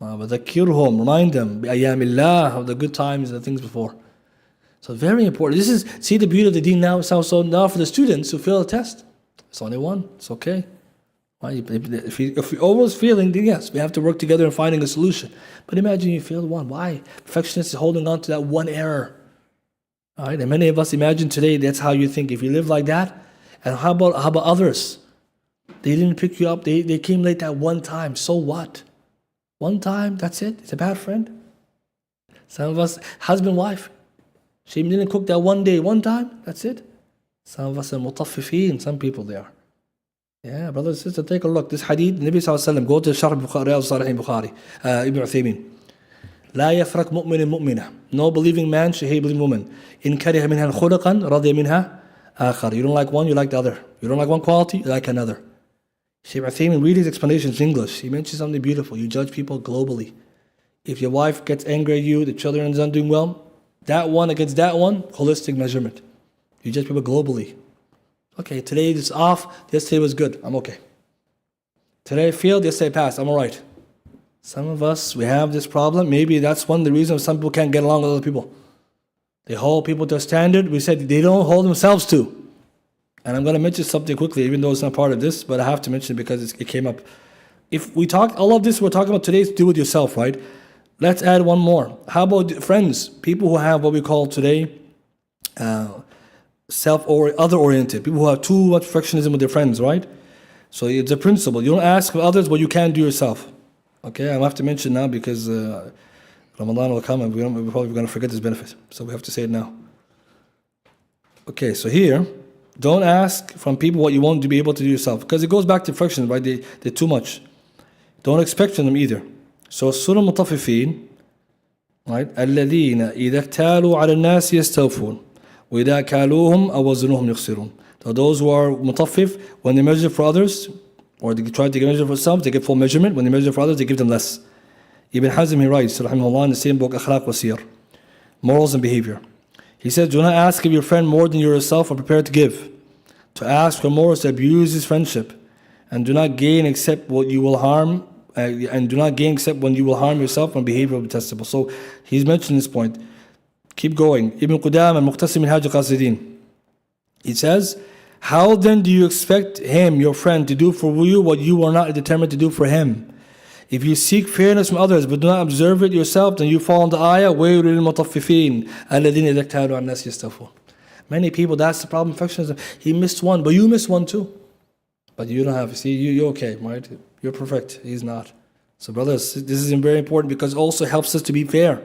وَذَكِّرْهُمْ, remind them, بِأَيَامِ اللَّهِ, of the good times and the things before. So very important. See the beauty of the deen now. So now for the students who fail a test, it's only one. It's okay. If you're always failing, then yes, we have to work together in finding a solution. But imagine you failed one. Why? Perfectionist is holding on to that one error. All right, and many of us imagine today that's how you think. If you live like that, and how about others? They didn't pick you up. They came late that one time. So what? One time, that's it. It's a bad friend. Some of us, husband, wife. She didn't cook that one day, one time. That's it. Some of us are mutaffifeen. Some people they are. Yeah, brothers and sisters, take a look. This hadith, Nabi sallallahu alaihi wasallam, go to Sharh Sahih Bukhari, Ibn Uthaymin. لا يفرق مؤمن مؤمنة. No believing man should hate believing woman. إن كره منها خلقا رضي منها آخر. You don't like one, you like the other. You don't like one quality, you like another. Shaykh Uthaymin, read his explanations in English. He mentions something beautiful. You judge people globally. If your wife gets angry at you, the children are not doing well, that one against that one, holistic measurement. You judge people globally. Okay, today it's off, yesterday was good, I'm okay. Today I failed, yesterday I passed, I'm alright. Some of us, we have this problem. Maybe that's one of the reasons some people can't get along with other people. They hold people to a standard we said they don't hold themselves to. And I'm going to mention something quickly, even though it's not part of this, but I have to mention it because it came up. If we talk, all of this we're talking about today is to do with yourself, right? Let's add one more. How about friends? People who have what we call today other-oriented. People who have too much perfectionism with their friends, right? So it's a principle. You don't ask of others what you can do yourself. Okay, I'll have to mention now because Ramadan will come and we're probably going to forget this benefit. So we have to say it now. Okay, so here, don't ask from people what you won't be able to do yourself. Because it goes back to perfection, right? They're too much. Don't expect from them either. So Surah Mutaffifeen, right? الَّذِينَ إِذَا اكْتَالُوا عَلَى النَّاسِ يَسْتَوْفُونَ وَإِذَا كَالُوهُمْ أَوْ وَزَنُوهُمْ يُخْسِرُونَ. So those who are mutaffif, when they measure for others, or they try to measure for themselves, they give full measurement. When they measure for others, they give them less. Ibn Hazm, he writes, rahimahullah, in the same book, Akhlaq wa Siyar, Morals and Behavior. He says, do not ask of your friend more than you yourself are prepared to give. To ask for more is to abuse his friendship. And do not gain except what you will harm, and do not gain except when you will harm yourself when behavior will be detestable. So he's mentioned this point. Keep going. Ibn Qudam al-Muqtasim Minhaj al-Qasidin. He says, how then do you expect him, your friend, to do for you what you are not determined to do for him? If you seek fairness from others but do not observe it yourself, then you fall into ayah, وَيْلٌ لِلْمُطَفِّفِينَ الَّذِينَ إِذَا اكْتَالُوا عَلَى النَّاسِ يَسْتَوْفُونَ. Many people, that's the problem, perfectionism. He missed one, but you missed one too. But you don't have, see, you're okay, right? You're perfect, he's not. So brothers, this is very important because it also helps us to be fair.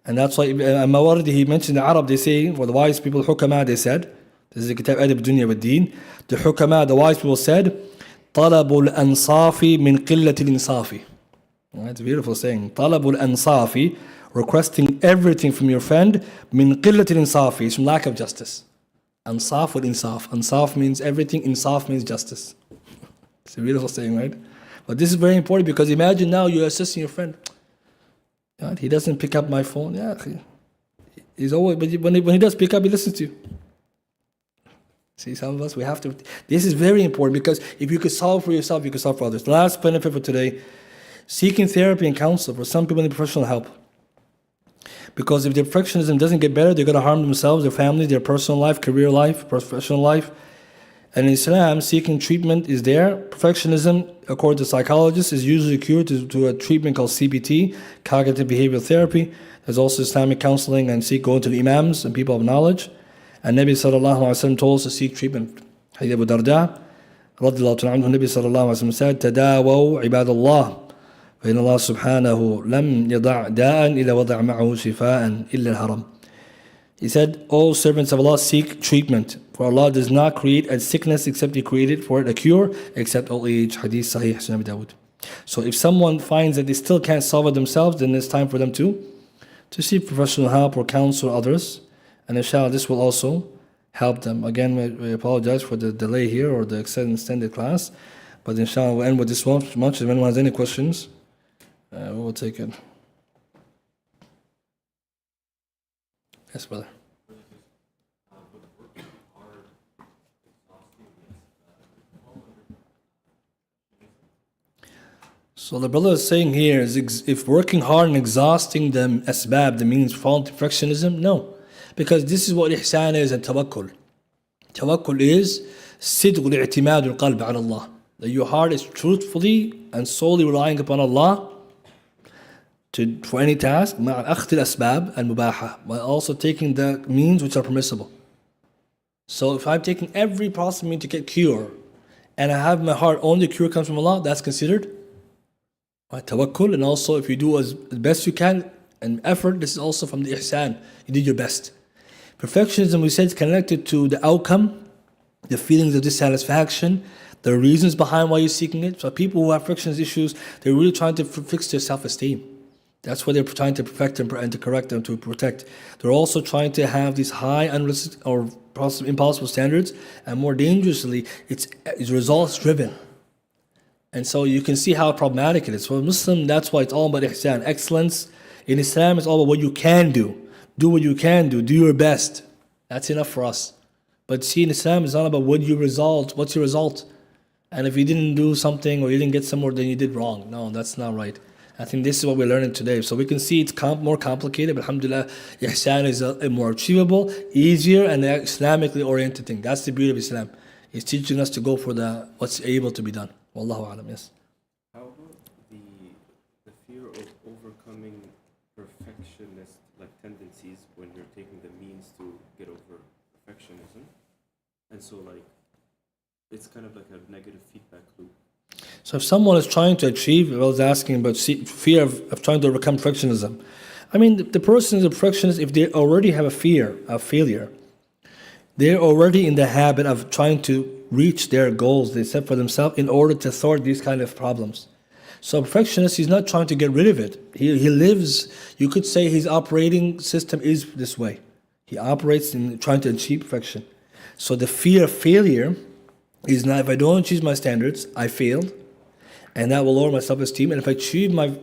And that's why Mawardi, he mentioned the Arab, they say, for the wise people, Hukama, they said, this is the Kitab Adab Dunya wa Deen. The Hukama, the wise people said, طَلَبُ الْأَنصَافِ مِنْ قِلَّةِ الْإِنصَافِ. That's a beautiful saying. طَلَبُ الْأَنصَافِ, requesting everything from your friend, مِنْ قِلَّةِ الْإِنصَافِ, is from lack of justice. Ansaf with insaf. Ansaf means everything, insaf means justice. It's a beautiful saying, right? But this is very important because imagine now you're assisting your friend. He doesn't pick up my phone. Yeah, he's always, but when he does pick up, he listens to you. See, some of us, we have to, this is very important because if you could solve for yourself, you could solve for others. The last benefit for today, seeking therapy and counsel. For some people need professional help. Because if their perfectionism doesn't get better, they're going to harm themselves, their family, their personal life, career life, professional life. And in Islam, seeking treatment is there. Perfectionism, according to psychologists, is usually cured to a treatment called CBT, cognitive behavioral therapy. There's also Islamic counseling and going to the imams and people of knowledge. And Nabi sallallahu alaihi wasallam told us to seek treatment. Hadith Abu Darda, radiyallahu ta'ala anhu, Nabi sallallahu alaihi wasallam said, "Tadawaw ibadallah, فإن الله سبحانه لم يضع داء إلا وضع معه شفاء إلا الهرم." He said, "O servants of Allah, seek treatment, for Allah does not create a sickness except He created for it a cure, except old age." Hadith Sahih Sunnah Abu Dawud. So if someone finds that they still can't solve it themselves, then it's time for them to seek professional help or counsel others. And inshallah, this will also help them. Again, we apologize for the delay here or the extended class. But inshallah, we'll end with this one much. If anyone has any questions, we will take it. Yes, brother. So the brother is saying here is if working hard and exhausting the asbab, that means fall into perfectionism? No. Because this is what ihsan is and tawakkul. Tawakkul is sidq al-i'timad al-qalb ala Allah. That your heart is truthfully and solely relying upon Allah for any task, مع أخذ الأسباب المباحة, while also taking the means which are permissible. So if I'm taking every possible means to get cure, and I have my heart only cure comes from Allah, that's considered tawakkul. And also if you do as best you can and effort, this is also from the ihsan. You did your best. Perfectionism, we said, is connected to the outcome, the feelings of dissatisfaction, the reasons behind why you're seeking it. So people who have perfectionist issues, they're really trying to fix their self-esteem. That's why they're trying to perfect them and to correct them, to protect. They're also trying to have these high, unrealistic, or impossible standards, and more dangerously, it's results driven. And so you can see how problematic it is. For a Muslim, that's why it's all about ihsan. Excellence in Islam is all about what you can do. Do what you can do. Do your best. That's enough for us. But see, in Islam, it's not about what's your result. And if you didn't do something or you didn't get somewhere, then you did wrong. No, that's not right. I think this is what we're learning today. So we can see it's more complicated, but alhamdulillah, ihsan is a more achievable, easier, and Islamically oriented thing. That's the beauty of Islam. It's teaching us to go for what's able to be done. Wallahu alam, yes. How about the fear of overcoming perfectionist tendencies when you're taking the means to get over perfectionism? And so it's kind of like a negative feedback loop. So if someone is trying to achieve, I was asking about fear of trying to overcome perfectionism. I mean, the person is a perfectionist if they already have a fear of failure. They're already in the habit of trying to reach their goals they set for themselves in order to thwart these kind of problems. So a perfectionist, he's not trying to get rid of it. He lives, you could say his operating system is this way. He operates in trying to achieve perfection. So the fear of failure is not, if I don't achieve my standards, I failed, and that will lower my self-esteem. And if I achieve my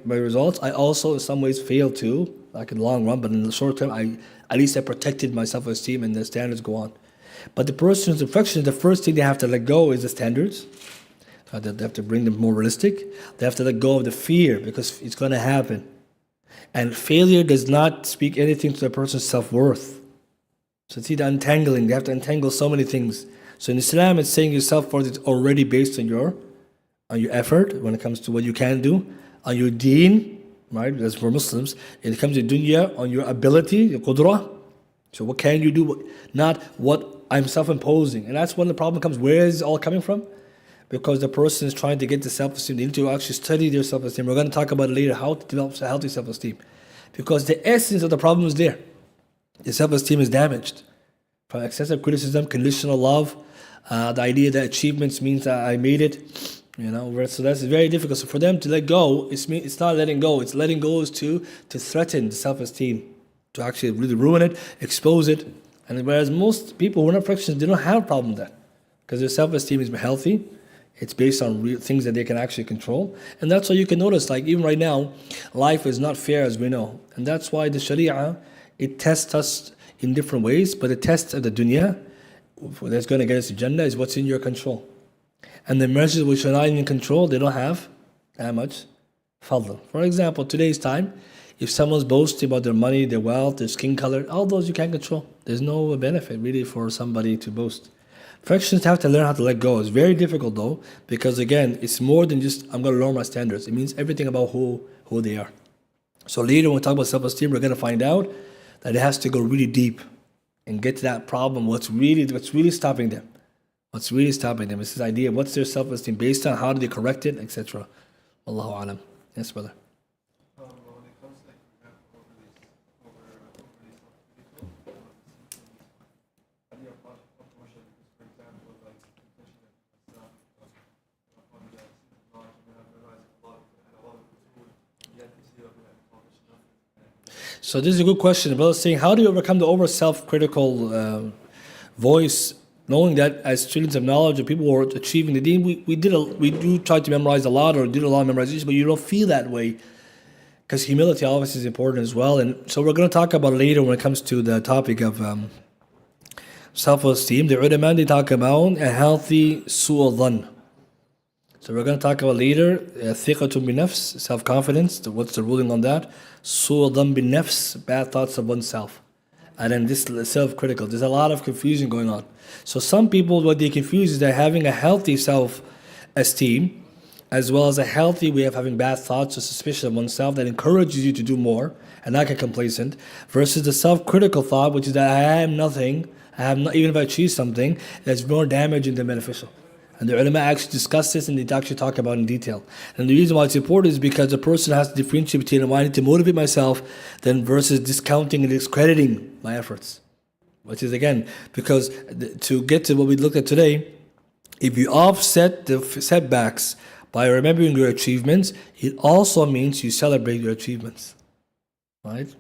results, I also in some ways fail too, like in the long run, but in the short term, at least I protected my self-esteem and the standards go on. But the person who's perfectionist, the first thing they have to let go is the standards. They have to bring them more realistic. They have to let go of the fear because it's going to happen. And failure does not speak anything to the person's self-worth. So see the untangling. They have to untangle so many things. So in Islam, it's saying your self-worth is already based on your effort when it comes to what you can do, on your deen, right? As for Muslims, it comes to dunya, on your ability, your qudrah. So what can you do? Not what I'm self-imposing. And that's when the problem comes. Where is it all coming from? Because the person is trying to get the self-esteem. They need to actually study their self-esteem. We're going to talk about it later, how to develop a healthy self-esteem. Because the essence of the problem is there. The self-esteem is damaged. From excessive criticism, conditional love, the idea that achievements means that I made it. So that's very difficult. So for them to let go, it's not letting go. It's letting go is to threaten the self-esteem, to actually really ruin it, expose it. And whereas most people who are not perfectionists, they don't have a problem with that. Because their self-esteem is healthy. It's based on real things that they can actually control. And that's why you can notice, even right now, life is not fair as we know. And that's why the Sharia, it tests us in different ways. But the test of the dunya, that's going to get us to Jannah, is what's in your control. And the measures which are not in your control, they don't have that much fadl. For example, today's time, if someone's boasting about their money, their wealth, their skin color, all those you can't control. There's no benefit really for somebody to boast. Perfectionists have to learn how to let go. It's very difficult though, because again, it's more than just I'm going to lower my standards. It means everything about who they are. So later when we talk about self-esteem, we're going to find out that it has to go really deep and get to that problem. What's really stopping them? What's really stopping them is this idea of what's their self-esteem based on, how do they correct it, etc. Allahu alam. Yes, brother. So this is a good question. Brother saying, how do you overcome the over self-critical voice, knowing that as students of knowledge or people who are achieving the deen, we do try to memorize a lot or did a lot of memorization, but you don't feel that way. Because humility obviously is important as well. And so we're going to talk about it later when it comes to the topic of self-esteem. The ulama, they talk about a healthy su'al dhan. So we're going to talk about later, thiqatun bin nafs, self-confidence, what's the ruling on that? Su'al dhan bin nafs, bad thoughts of oneself. And then this self-critical. There's a lot of confusion going on. So some people, what they confuse is they're having a healthy self-esteem, as well as a healthy way of having bad thoughts or suspicion of oneself that encourages you to do more and not get complacent, versus the self-critical thought, which is that I am nothing, even if I achieve something, that's more damaging than beneficial. And the ulama actually discuss this and they actually talk about it in detail. And the reason why it's important is because the person has to differentiate between I need to motivate myself then versus discounting and discrediting my efforts. Which is again, because to get to what we looked at today, if you offset the setbacks by remembering your achievements, it also means you celebrate your achievements. Right?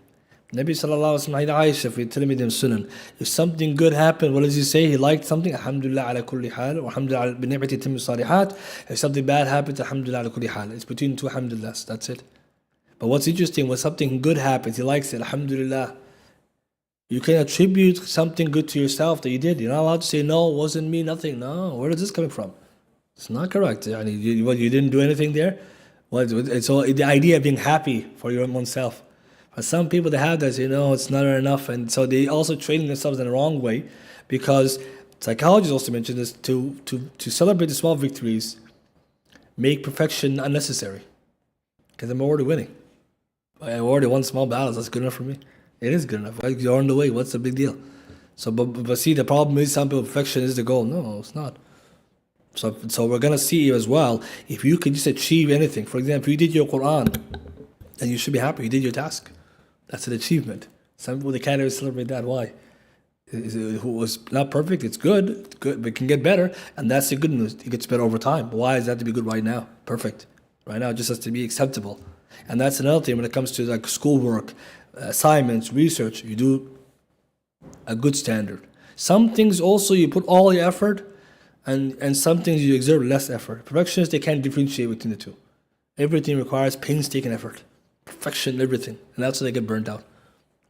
Nabi sallallahu alaihi wasallam, Aisha fi Tirmidhi and Sunan. If something good happened, what does he say? He liked something, alhamdulillah ala kulli hal, wa alhamdulillah bi ni'mati timmu salihat. If something bad happens, alhamdulillah ala kulli hal. It's between two alhamdulillahs, that's it. But what's interesting, when something good happens, he likes it, alhamdulillah. You can attribute something good to yourself that you did. You're not allowed to say, no, it wasn't me, nothing. No, where is this coming from? It's not correct. You didn't do anything there? It's all the idea of being happy for your own self. But some people, they have that, it's not enough. And so they also training themselves in the wrong way, because psychologists also mentioned this, to celebrate the small victories, make perfection unnecessary. Because I'm already winning. I already won small battles, that's good enough for me. It is good enough. You're on the way, what's the big deal? So, but see, the problem is some people, perfection is the goal. No, it's not. So we're going to see as well, if you can just achieve anything. For example, if you did your Qur'an, then you should be happy, you did your task. That's an achievement. Some people, they can't even celebrate that. Why? It was not perfect, it's good, but it can get better, and that's the good news. It gets better over time. But why is that to be good right now? Perfect. Right now, it just has to be acceptable. And that's another thing when it comes to like schoolwork, assignments, research, you do a good standard. Some things also you put all your effort, and some things you exert less effort. Perfectionists, they can't differentiate between the two. Everything requires painstaking effort. Perfection, everything. And that's when they get burnt out.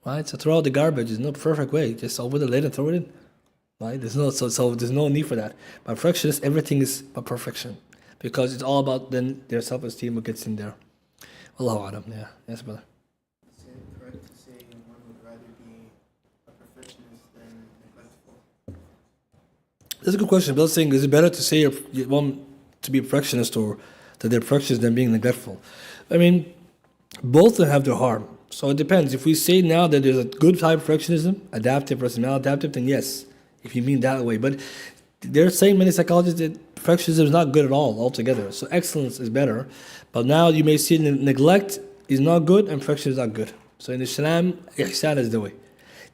Right? So throw out the garbage. There's no perfect way. Just open the lid and throw it in. Right? There's no need for that. But perfectionists, everything is about perfection. Because it's all about then their self-esteem what gets in there. Allahu Alam. Yeah. Yes, brother. Is it correct to say one would rather be a perfectionist than neglectful? That's a good question. Bill's saying, is it better to say you want to be a perfectionist or that they're perfectionist than being neglectful? I mean, both of them have their harm. So it depends. If we say now that there's a good type of perfectionism, adaptive versus maladaptive, then yes, if you mean that way. But they're saying, many psychologists, that perfectionism is not good at all altogether. So excellence is better. But now you may see neglect is not good and perfection is not good. So in Islam, ihsan is the way.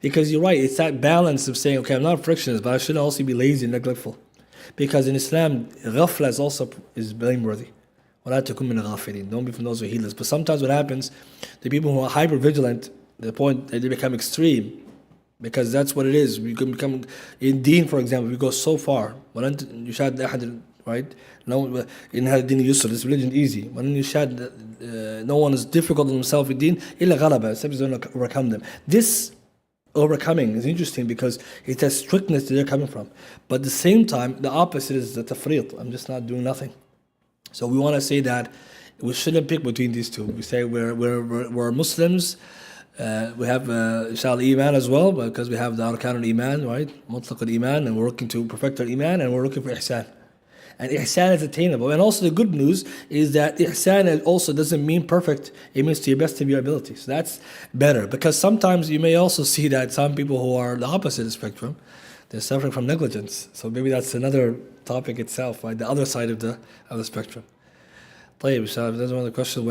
Because you're right, it's that balance of saying, okay, I'm not a perfectionist, but I shouldn't also be lazy and neglectful. Because in Islam, ghafla is also blameworthy. وَلَا تَكُنْ مِنَ الْغَافِلِينَ. Don't be from those who are heedless. But sometimes what happens, the people who are hyper-vigilant, the point that they become extreme, because that's what it is. We can become, in deen, for example, we go so far. Right? No, in hadin yusr, this religion is easy. When you no one is difficult on himself in deen, illa ghalaba, except he's going to overcome them. This overcoming is interesting because it has strictness that they're coming from. But at the same time, the opposite is the tafriq. I'm just not doing nothing. So we want to say that we shouldn't pick between these two. We say we're Muslims. We have inshallah iman as well, because we have the arkan al-iman, right? Mutlaq al-iman, and we're working to perfect our iman, and we're looking for ihsan. And ihsan is attainable. And also the good news is that ihsan also doesn't mean perfect. It means to your best of your ability. So that's better. Because sometimes you may also see that some people who are the opposite of the spectrum, they're suffering from negligence. So maybe that's another topic itself, right? The other side of the spectrum. طيب, there's one other question.